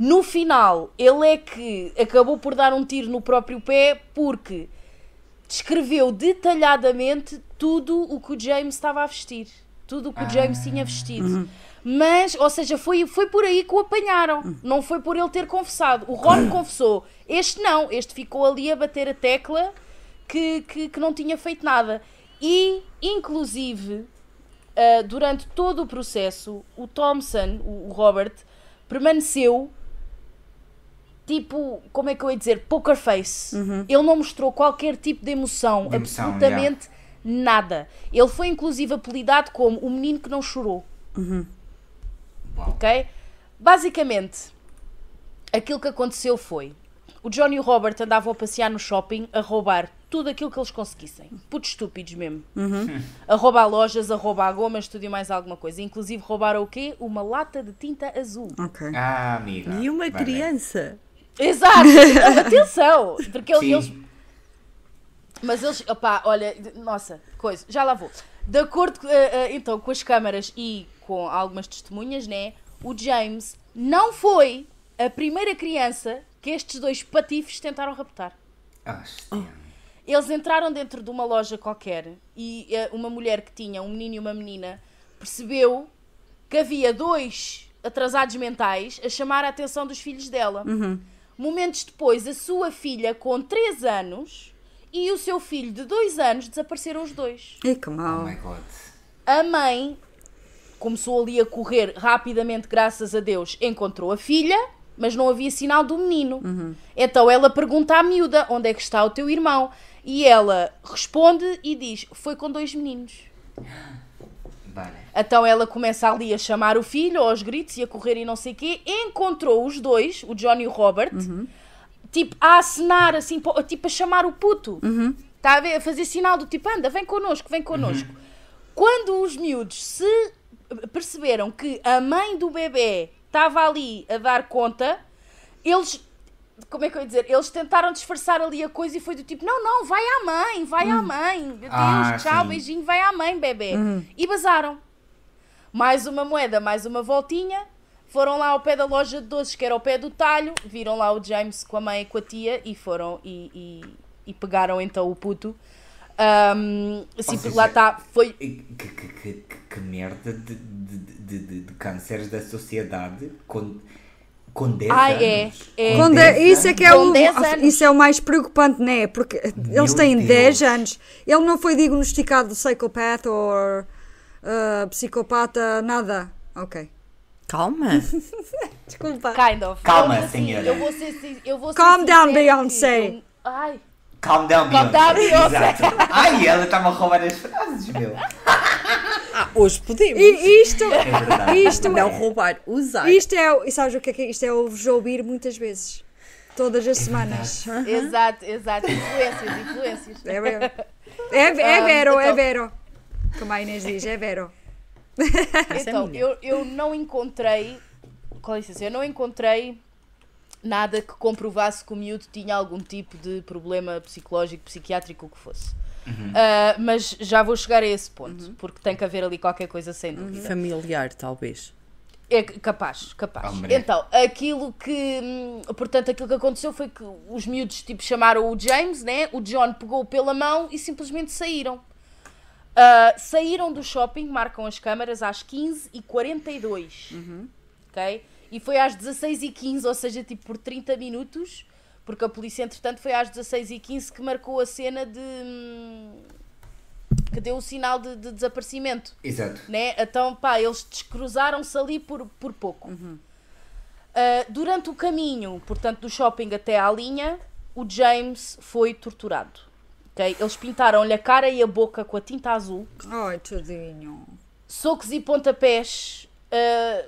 No final, ele é que acabou por dar um tiro no próprio pé, porque descreveu detalhadamente tudo o que o James estava a vestir, tudo o que o James tinha vestido. Mas, ou seja, foi por aí que o apanharam, não foi por ele ter confessado. O Ron confessou, este não, este ficou ali a bater a tecla que não tinha feito nada. E, inclusive, durante todo o processo, o Thompson, o Robert, permaneceu tipo, como é que eu ia dizer, poker face. Ele não mostrou qualquer tipo de emoção, absolutamente nada. Ele foi inclusive apelidado como o menino que não chorou. Ok? Basicamente, aquilo que aconteceu foi, o John e o Robert andavam a passear no shopping a roubar tudo aquilo que eles conseguissem. Putos estúpidos mesmo. A roubar lojas, a roubar gomas, tudo e mais alguma coisa. Inclusive roubaram o quê? Uma lata de tinta azul. Ok. Ah, amiga. E uma Vai bem. criança. Exato! Atenção! Porque Sim. eles... Mas eles... Opá, olha... Nossa, coisa. Já lá vou. De acordo então com as câmaras e com algumas testemunhas, né? O James não foi a primeira criança que estes dois patifes tentaram raptar. Eles entraram dentro de uma loja qualquer e uma mulher que tinha um menino e uma menina percebeu que havia dois atrasados mentais a chamar a atenção dos filhos dela. Momentos depois, a sua filha com 3 anos e o seu filho de 2 anos desapareceram os dois. E que Oh mal. my God. A mãe começou ali a correr rapidamente, graças a Deus, encontrou a filha, mas não havia sinal do menino. Então ela pergunta à miúda, onde é que está o teu irmão? E ela responde e diz, foi com 2 meninos. Vale. Então ela começa ali a chamar o filho, aos gritos e a correr e não sei o quê. Encontrou os dois, o John e o Robert, tipo a acenar, assim, tipo a chamar o puto. Está a ver? A fazer sinal do tipo, anda, vem connosco, vem connosco. Quando os miúdos se perceberam que a mãe do bebê estava ali a dar conta, eles... Como é que eu ia dizer? Eles tentaram disfarçar ali a coisa e foi do tipo, não, vai à mãe, vai à mãe. Meu Deus, tchau, sim. beijinho, vai à mãe, bebê. E bazaram. Mais uma moeda, mais uma voltinha. Foram lá ao pé da loja de doces, que era ao pé do talho. Viram lá o James com a mãe e com a tia e foram e pegaram então o puto. Assim, seja, lá está, foi... Que merda de cânceres da sociedade com 10 anos. Com 10 Isso é que é Com 10 anos. isso é o mais preocupante, não é? Porque eles têm Deus. 10 anos. Ele não foi diagnosticado psychopath ou psicopata, nada. Ok. Calma. Desculpa. Kind of. Calma, Eu vou, assim, senhora. Eu vou ser Calm down, sincera Beyoncé. que ai, Calm down, Calm down, Beyoncé. Beyoncé. Exato. Ai, ela está-me a roubar as frases, meu. Hoje podemos. E isto, É verdade. isto, Não roubar, usar. isto é, e sabes o que é? Isto é ouvir ouvir muitas vezes. Todas as semanas. exato. Influências. É vero. É vero, é então- vero. Como a Inês diz, é vero. Então, minha. eu não encontrei, com licença, eu não encontrei nada que comprovasse que o miúdo tinha algum tipo de problema psicológico, psiquiátrico, o que fosse. Mas já vou chegar a esse ponto, porque tem que haver ali qualquer coisa sem dúvida. Familiar, talvez. É capaz. Hombre. Então, aquilo que aconteceu foi que os miúdos tipo, chamaram o James, né? O John pegou pela mão e simplesmente saíram. Saíram do shopping, marcam as câmaras às 15h42. Ok? E foi às 16h15, ou seja, tipo por 30 minutos, porque a polícia, entretanto, foi às 16h15 que marcou a cena de... que deu o sinal de desaparecimento. Exato. Né? Então, pá, eles descruzaram-se ali por pouco. Durante o caminho, portanto, do shopping até à linha, o James foi torturado. Okay? Eles pintaram-lhe a cara e a boca com a tinta azul. Ai, tudinho. Socos e pontapés,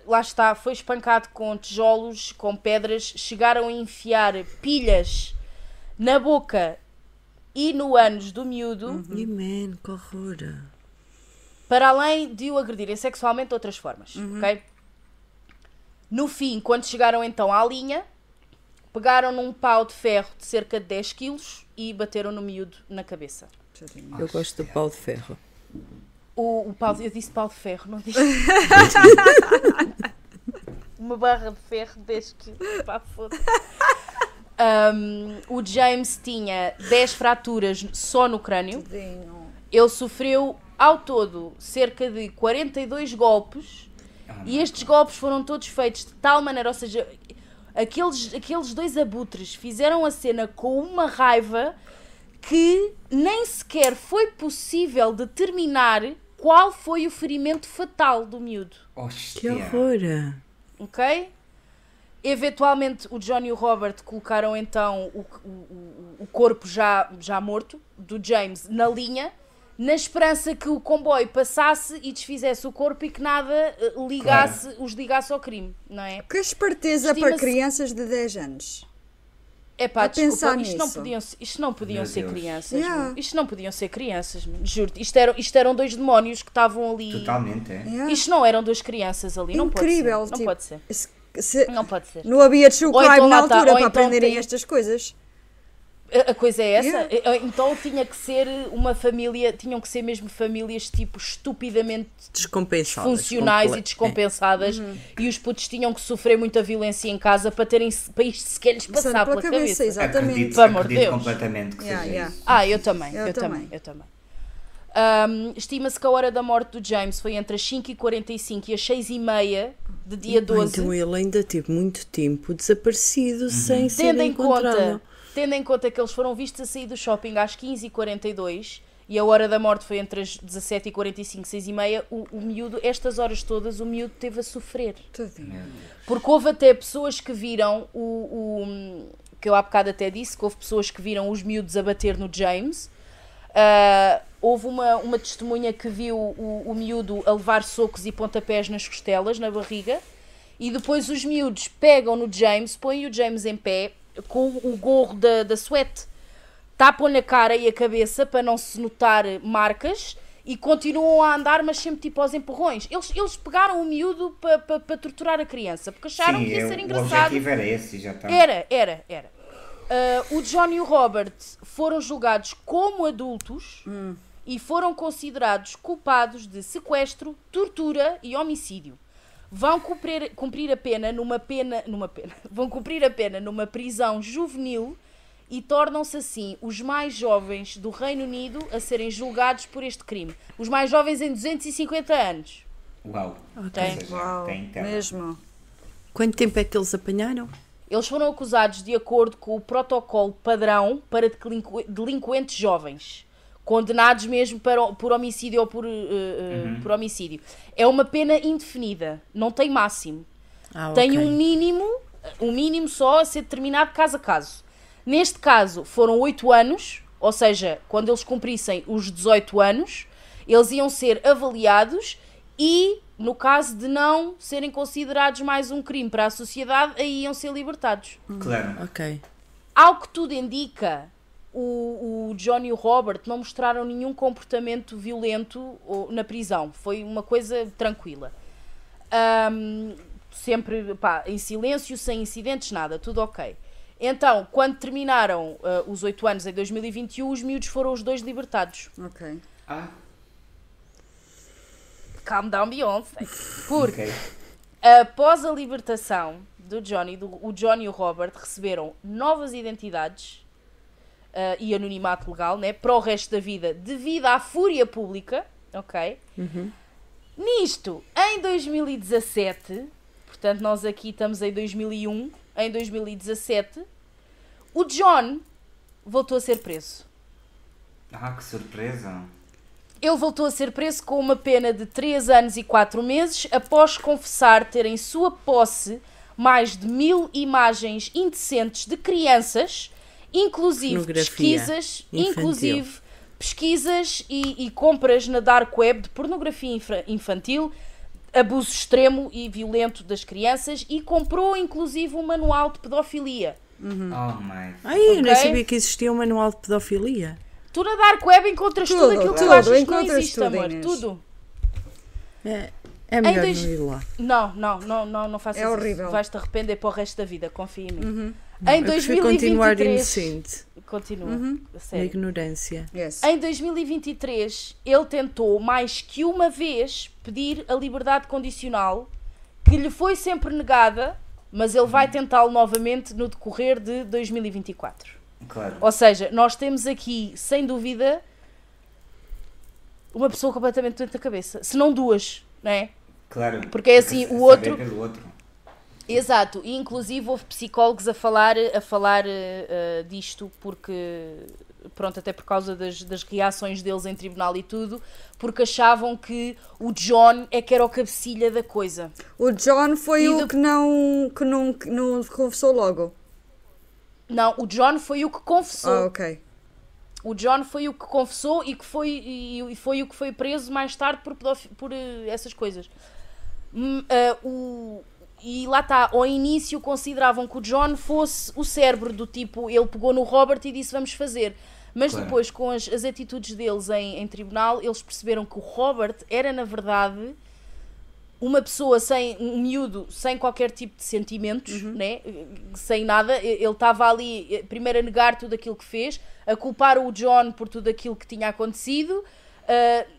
lá está, foi espancado com tijolos, com pedras. Chegaram a enfiar pilhas na boca e no ânus do miúdo, E man, que horror. para além de o agredirem sexualmente de outras formas, ok? No fim, quando chegaram então à linha, pegaram num pau de ferro de cerca de 10 kg e bateram no miúdo na cabeça. Tudinho. Eu gosto do pau de ferro. O pau, eu disse pau de ferro, não disse. Uma barra de ferro de 10 kg, pá, foda-se. O James tinha 10 fraturas só no crânio. Tudinho. Ele sofreu, ao todo, cerca de 42 golpes. E estes golpes foram todos feitos de tal maneira, ou seja, aqueles dois abutres fizeram a cena com uma raiva que nem sequer foi possível determinar qual foi o ferimento fatal do miúdo. Que Hostia. horror. Ok? Eventualmente o John e o Robert colocaram então o corpo já morto do James na linha na esperança que o comboio passasse e desfizesse o corpo e que nada os ligasse ao crime, não é? Que esperteza para crianças de 10 anos. É pá, desculpa, nisso. isto não podiam ser crianças. Yeah. Isto não podiam ser crianças, juro-te. Isto eram dois demónios que estavam ali. Totalmente, é. Yeah. Isto não eram duas crianças ali, Incrível, não pode ser. Não pode ser. Não havia true Ou crime então na lá tá, altura ou para então aprenderem tem- estas coisas. A coisa é essa? Yeah. Então tinha que ser uma família, tinham que ser mesmo famílias tipo estupidamente Descompensadas. funcionais e descompensadas e os putos tinham que sofrer muita violência em casa para isto sequer lhes passar Passar pela cabeça. exatamente. Pelo amor de Acredito Deus. completamente que Yeah, seja yeah. isso. Eu também. Eu também. Estima-se que a hora da morte do James foi entre as 5h45 e as 6h30 de dia 12. Então ele ainda teve muito tempo desaparecido sem ser encontrado. Tendo em conta que eles foram vistos a sair do shopping às 15h42 e a hora da morte foi entre as 17h45 e 6h30, o miúdo, estas horas todas, o miúdo teve a sofrer. Tadinho. Porque houve até pessoas que viram que eu há bocado até disse, que houve pessoas que viram os miúdos a bater no James. Houve uma testemunha que viu o miúdo a levar socos e pontapés nas costelas, na barriga, e depois os miúdos pegam no James, põem o James em pé com o gorro da suete, tapam-lhe a cara e a cabeça para não se notar marcas e continuam a andar, mas sempre tipo aos empurrões. Eles pegaram o miúdo para torturar a criança, porque acharam que ia ser O engraçado. objetivo era esse, já está. Era. O John e o Robert foram julgados como adultos e foram considerados culpados de sequestro, tortura e homicídio. Vão cumprir a pena vão cumprir a pena numa prisão juvenil e tornam-se assim os mais jovens do Reino Unido a serem julgados por este crime. Os mais jovens em 250 anos. Uau. Tem. Ou seja, Uau, tem terra. mesmo. Quanto tempo é que eles apanharam? Eles foram acusados de acordo com o protocolo padrão para delinquentes jovens, condenados mesmo por homicídio ou por homicídio. É uma pena indefinida, não tem máximo. Tem um mínimo só a ser determinado caso a caso. Neste caso foram 8 anos, ou seja, quando eles cumprissem os 18 anos, eles iam ser avaliados e, no caso de não serem considerados mais um crime para a sociedade, aí iam ser libertados. Claro. Ok. Ao que tudo indica, o John e o Robert não mostraram nenhum comportamento violento na prisão. Foi uma coisa tranquila. Sempre em silêncio, sem incidentes, nada, tudo ok. Então, quando terminaram os 8 anos em 2021, os miúdos foram os dois libertados. Ok. Calm down, Beyoncé. Porque Ok. após a libertação do Johnny, o John e o Robert receberam novas identidades e anonimato legal, né, para o resto da vida, devido à fúria pública, ok? Nisto, em 2017, portanto nós aqui estamos em 2001, em 2017, o John voltou a ser preso. Que surpresa. Ele voltou a ser preso com uma pena de 3 anos e 4 meses após confessar ter em sua posse mais de 1000 imagens indecentes de crianças, inclusive pesquisas e compras na dark web de pornografia infantil, abuso extremo e violento das crianças, e comprou inclusive um manual de pedofilia. Oh my. Eu nem Ok. sabia que existia um manual de pedofilia. Tu na dark web encontras tudo aquilo que tu tudo, achas que não encontras existe, tudo, amor. Inês. Tudo. É melhor dois- não ir lá. Não faças É isso. horrível. Vais-te arrepender para o resto da vida, confia em mim. Eu Em prefiro continuar 2023... inocente. Continua, a Na sério. ignorância. Yes. Em 2023, ele tentou mais que uma vez pedir a liberdade condicional, que lhe foi sempre negada, mas ele vai tentá-lo novamente no decorrer de 2024. Claro. Ou seja, nós temos aqui, sem dúvida, uma pessoa completamente doente da cabeça. Se não duas, não é? Claro. Porque é assim, Saber o outro... pelo outro. Exato, e inclusive houve psicólogos a falar disto, porque, pronto, até por causa das reações deles em tribunal e tudo, porque achavam que o John é que era o cabecilha da coisa. O John foi E o que não confessou logo. Não, o John foi o que confessou. Ok. O John foi o que confessou e foi o que foi preso mais tarde por essas coisas. E lá está, ao início consideravam que o John fosse o cérebro do tipo, ele pegou no Robert e disse vamos fazer. Mas depois, com as atitudes deles em tribunal, eles perceberam que o Robert era, na verdade, uma pessoa um miúdo sem qualquer tipo de sentimentos, né? Sem nada. Ele estava ali, primeiro a negar tudo aquilo que fez, a culpar o John por tudo aquilo que tinha acontecido,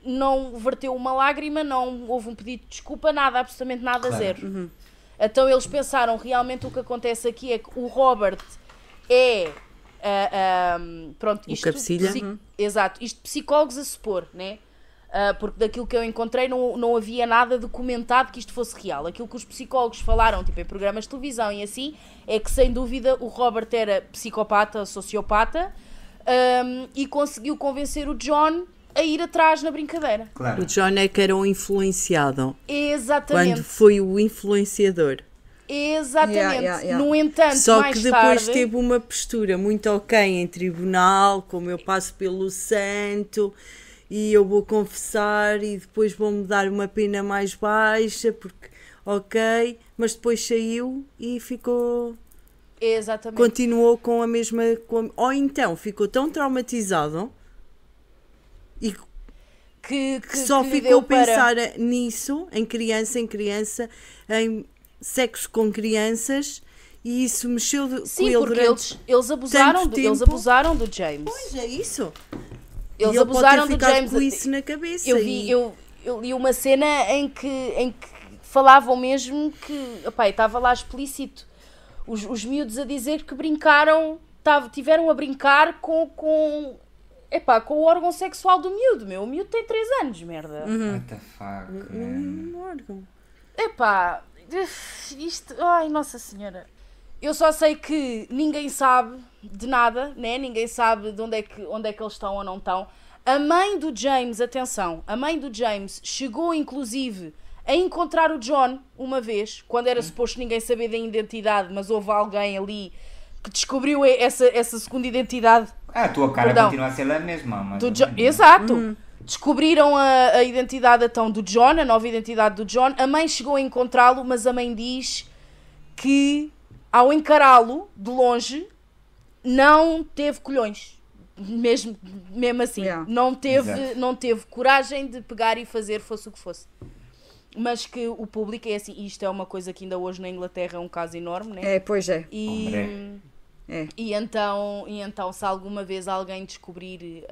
não verteu uma lágrima, não houve um pedido de desculpa, nada, absolutamente nada, zero. Então eles pensaram, realmente o que acontece aqui é que o Robert é... pronto, isto, exato, isto psicólogos a supor, né? Porque daquilo que eu encontrei não havia nada documentado que isto fosse real. Aquilo que os psicólogos falaram, tipo em programas de televisão e assim, é que sem dúvida o Robert era psicopata, sociopata, e conseguiu convencer o John a ir atrás na brincadeira. Claro. O John é que era um influenciado. Exatamente. Quando foi o influenciador. Exatamente. No entanto, só mais que depois tarde... teve uma postura muito ok em tribunal, como eu passo pelo santo e eu vou confessar e depois vão-me dar uma pena mais baixa, porque ok, mas depois saiu e ficou... Exatamente. Continuou com a mesma... ou então ficou tão traumatizado e que só ficou a pensar nisso, em criança, em sexo com crianças, e isso mexeu com ele durante eles abusaram do James. Pois é isso. Eles abusaram do James. Com isso na cabeça. Eu li uma cena em que falavam mesmo que, opá, estava lá explícito os miúdos a dizer que brincaram, tiveram a brincar com o órgão sexual do miúdo, meu. O miúdo tem 3 anos, merda. What the fuck, Um órgão. Epá, isto... Ai, Nossa Senhora. Eu só sei que ninguém sabe de nada, né? Ninguém sabe de onde é que eles estão ou não estão. A mãe do James, atenção, a mãe do James chegou inclusive a encontrar o John uma vez, quando era suposto ninguém saber da identidade, mas houve alguém ali que descobriu essa segunda identidade. A tua cara continua a ser a mesma. Mas exato. Descobriram a identidade então do John, a nova identidade do John. A mãe chegou a encontrá-lo, mas a mãe diz que ao encará-lo de longe não teve colhões. Mesmo assim. Não teve coragem de pegar e fazer fosse o que fosse. Mas que o público é assim, isto é uma coisa que ainda hoje na Inglaterra é um caso enorme, né? Pois é. E então, se alguma vez alguém descobrir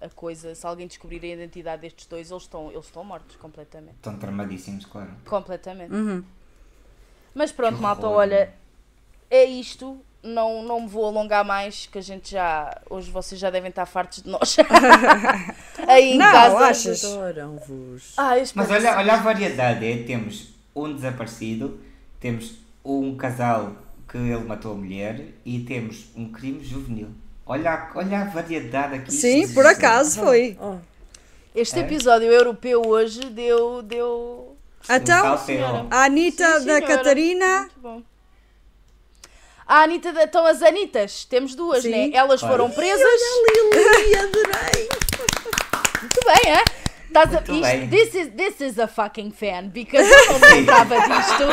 a coisa, se alguém descobrir a identidade destes dois, eles estão mortos completamente. Estão tramadíssimos, claro. Completamente. Mas pronto, malta, olha, é isto. Não me vou alongar mais, que a gente hoje vocês já devem estar fartos de nós. Aí em casa. Achas? Adoram-vos. Mas olha a variedade, temos um desaparecido, temos um casal que ele matou a mulher e temos um crime juvenil. Olha a variedade aqui. Sim, por acaso foi. Este episódio europeu hoje deu... Então, a Anitta da Catarina... Muito bom. A Anitta, então as Anitas, temos duas, né? Elas foram presas. Adorei. Muito bem, This is a fucking fan, because eu não me lembrava disto.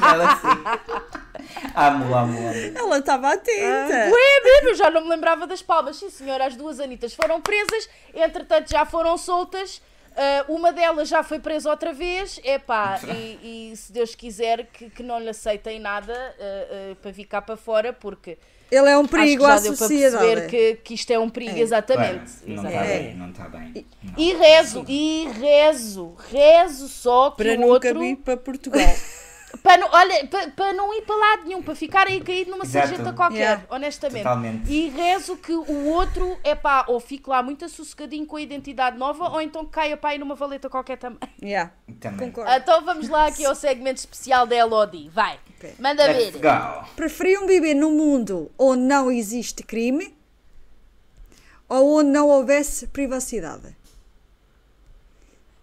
Ela sim. Amo. Ela estava atenta. Eu já não me lembrava das palmas. Sim, senhora, as duas Anitas foram presas, entretanto já foram soltas. Uma delas já foi presa outra vez, e se Deus quiser que não lhe aceitem nada para vir cá para fora, porque ele é um perigo à sociedade. Já deu para perceber que isto é um perigo, exatamente. Claro, não está bem. E rezo só que para o nunca outro... vir para Portugal. Para não ir para lado nenhum, para ficar aí caído numa sarjeta qualquer, honestamente. Totalmente. E rezo que o outro, ou fique lá muito assossegadinho com a identidade nova, ou então caia para aí numa valeta qualquer também. Também. Concordo. Então vamos lá aqui ao segmento especial da Elodie. Vai, manda Let's ver. go. Preferiam viver num mundo onde não existe crime ou onde não houvesse privacidade?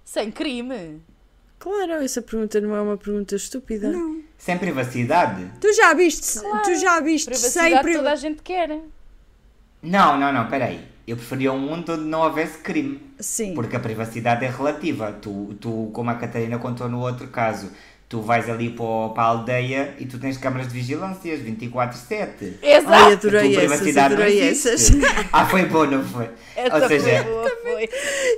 Sem crime. Claro, essa pergunta não é uma pergunta estúpida. Não. Sem privacidade? Tu já viste Privacidade sem toda a gente quer. Não, peraí. Eu preferia um mundo onde não houvesse crime. Sim. Porque a privacidade é relativa. Tu, como a Catarina contou no outro caso, tu vais ali para a aldeia e tu tens câmaras de vigilância 24/7. Exato. Ai, adorei essas. Foi bom, não foi? Essa Ou seja, foi boa, foi.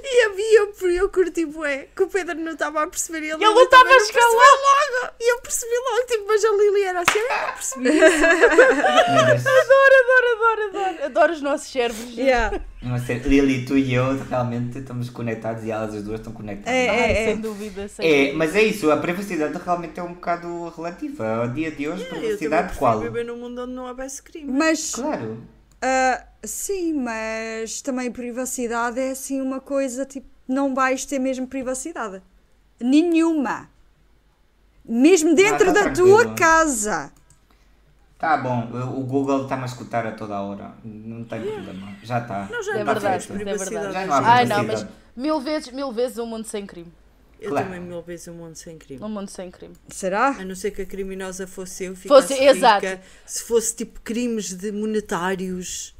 E eu curti bué, que o Pedro não estava a perceber e ele não estava a chegar logo. E eu percebi logo, tipo, mas a Lili era assim, eu não percebi isso. Adoro os nossos cérebros. Yeah. Lili, tu e eu realmente estamos conectados e elas as duas estão conectadas. Sem dúvida. Sem Mas é isso, a privacidade realmente é um bocado relativa. Ao dia de hoje, privacidade qual? Eu viver num mundo onde não houvesse crime. Mas, Claro. sim, mas também privacidade é assim uma coisa, tipo, não vais ter mesmo privacidade. Nenhuma. Mesmo dentro tá da tua tranquilo. casa. Tá bom, o Google está-me a escutar a toda a hora. Não tem problema. Já está. Não, já É não verdade, temos é privacidade. verdade. Já não há Ai não, privacidade. mas mil vezes um mundo sem crime. Eu Claro. também 1000 vezes um mundo sem crime. Um mundo sem crime. Será? A não ser que a criminosa fosse eu, ficasse Fosse, rica. exato. Se fosse tipo crimes de monetários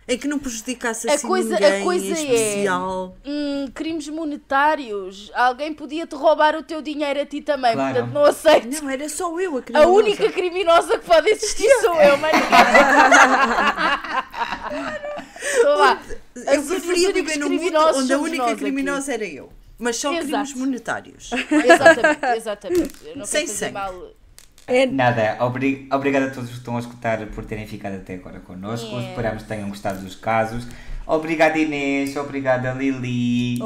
em que não prejudicasse assim ninguém em especial. Crimes monetários. Alguém podia te roubar o teu dinheiro a ti também, Claro. portanto não aceito. Não, era só eu a A criminosa. única criminosa que pode existir sou eu, mas Estou lá. Eu preferia viver num mundo onde a única criminosa era eu. Mas só crimes Exato. monetários. Exatamente. Eu não Sem quero fazer sangue. mal. Nada, obrigado a todos que estão a escutar por terem ficado até agora connosco. Esperamos que tenham gostado dos casos. Obrigada Inês, obrigada Lili.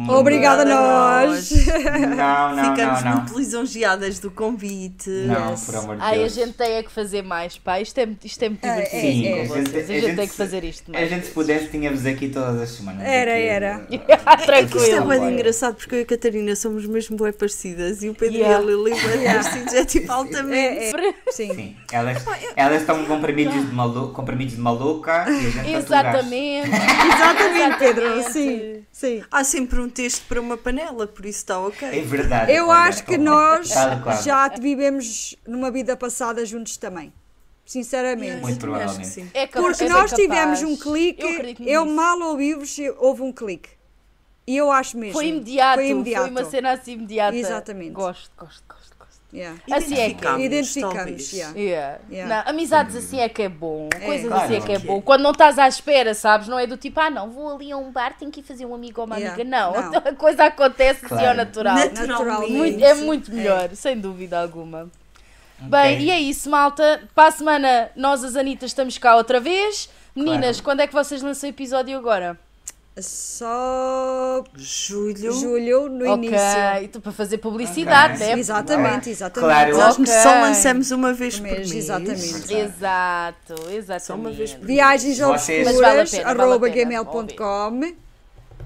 Obrigada a nós. Ficamos Não. muito lisonjeadas do convite. Não, por amor de Ai, a Deus. gente tem que fazer mais, pá. Isto é muito divertido. Sim, com vocês. A gente tem que fazer isto A mais. gente se pudesse tínhamos aqui todas as semanas. Era. Aqui. Isto é Tranquilo. bem engraçado porque eu e a Catarina somos mesmo bem parecidas e o Pedro Yeah. e a Lili bem parecidos, é tipo altamente. Sim. Sim, elas estão comprimidos de maluca e a gente Exatamente. Exatamente, Pedro. Sim. Há sempre um texto para uma panela, por isso está É ok. verdade. Eu olha, acho que olha, nós tal qual. já vivemos numa vida passada juntos também. Sinceramente. Muito Eu também acho que provavelmente. sim. Porque É nós bem tivemos capaz. um clique, Eu acredito eu nisso. mal ouvi-vos, houve um clique. E eu acho mesmo. Foi imediato. Foi imediato. Foi uma cena assim imediata. Exatamente. Gosto. Yeah. Assim é que Identificámos-nos, Identificamos, talvez. yeah. Yeah. Não, amizades assim é que é bom. Coisas Claro. assim é que é bom. Quando não estás à espera, sabes? Não é do tipo, não, vou ali a um bar, tenho que ir fazer um amigo ou uma Yeah. amiga. Não, Não. a coisa acontece assim ao Claro. natural. Naturalmente. É muito melhor, sem dúvida alguma. Bem, e é isso, malta. Para a semana, nós, as Anitas, estamos cá outra vez. Meninas, Claro. quando é que vocês lançam o episódio agora? Só Julho. no Ok, início. então, para fazer publicidade, Ok. né? Exatamente. Claro. Nós Ok. só lançamos uma vez por Mês, mês. exatamente. Exato. Só uma vez por Viagens Vocês- Mas vale a obscuras, pena, vale a pena. @gmail.com.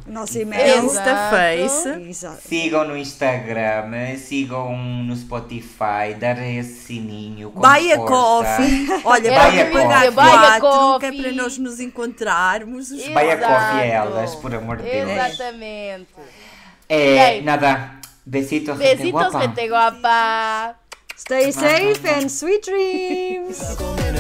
Nosso e-mail. Instaface. Exato. Sigam no Instagram, sigam no Spotify, darem esse sininho. com Buy a força. coffee. Olha, Era vai o que eu ia pagar dizer, buy a 4, que coffee. é para nós nos encontrarmos. Os... Buy a Exato. coffee a elas, por amor de Deus. Exatamente. É, Ok. nada. Besitos, gente Besitos, guapa. gente guapa. Stay safe and sweet dreams. Comer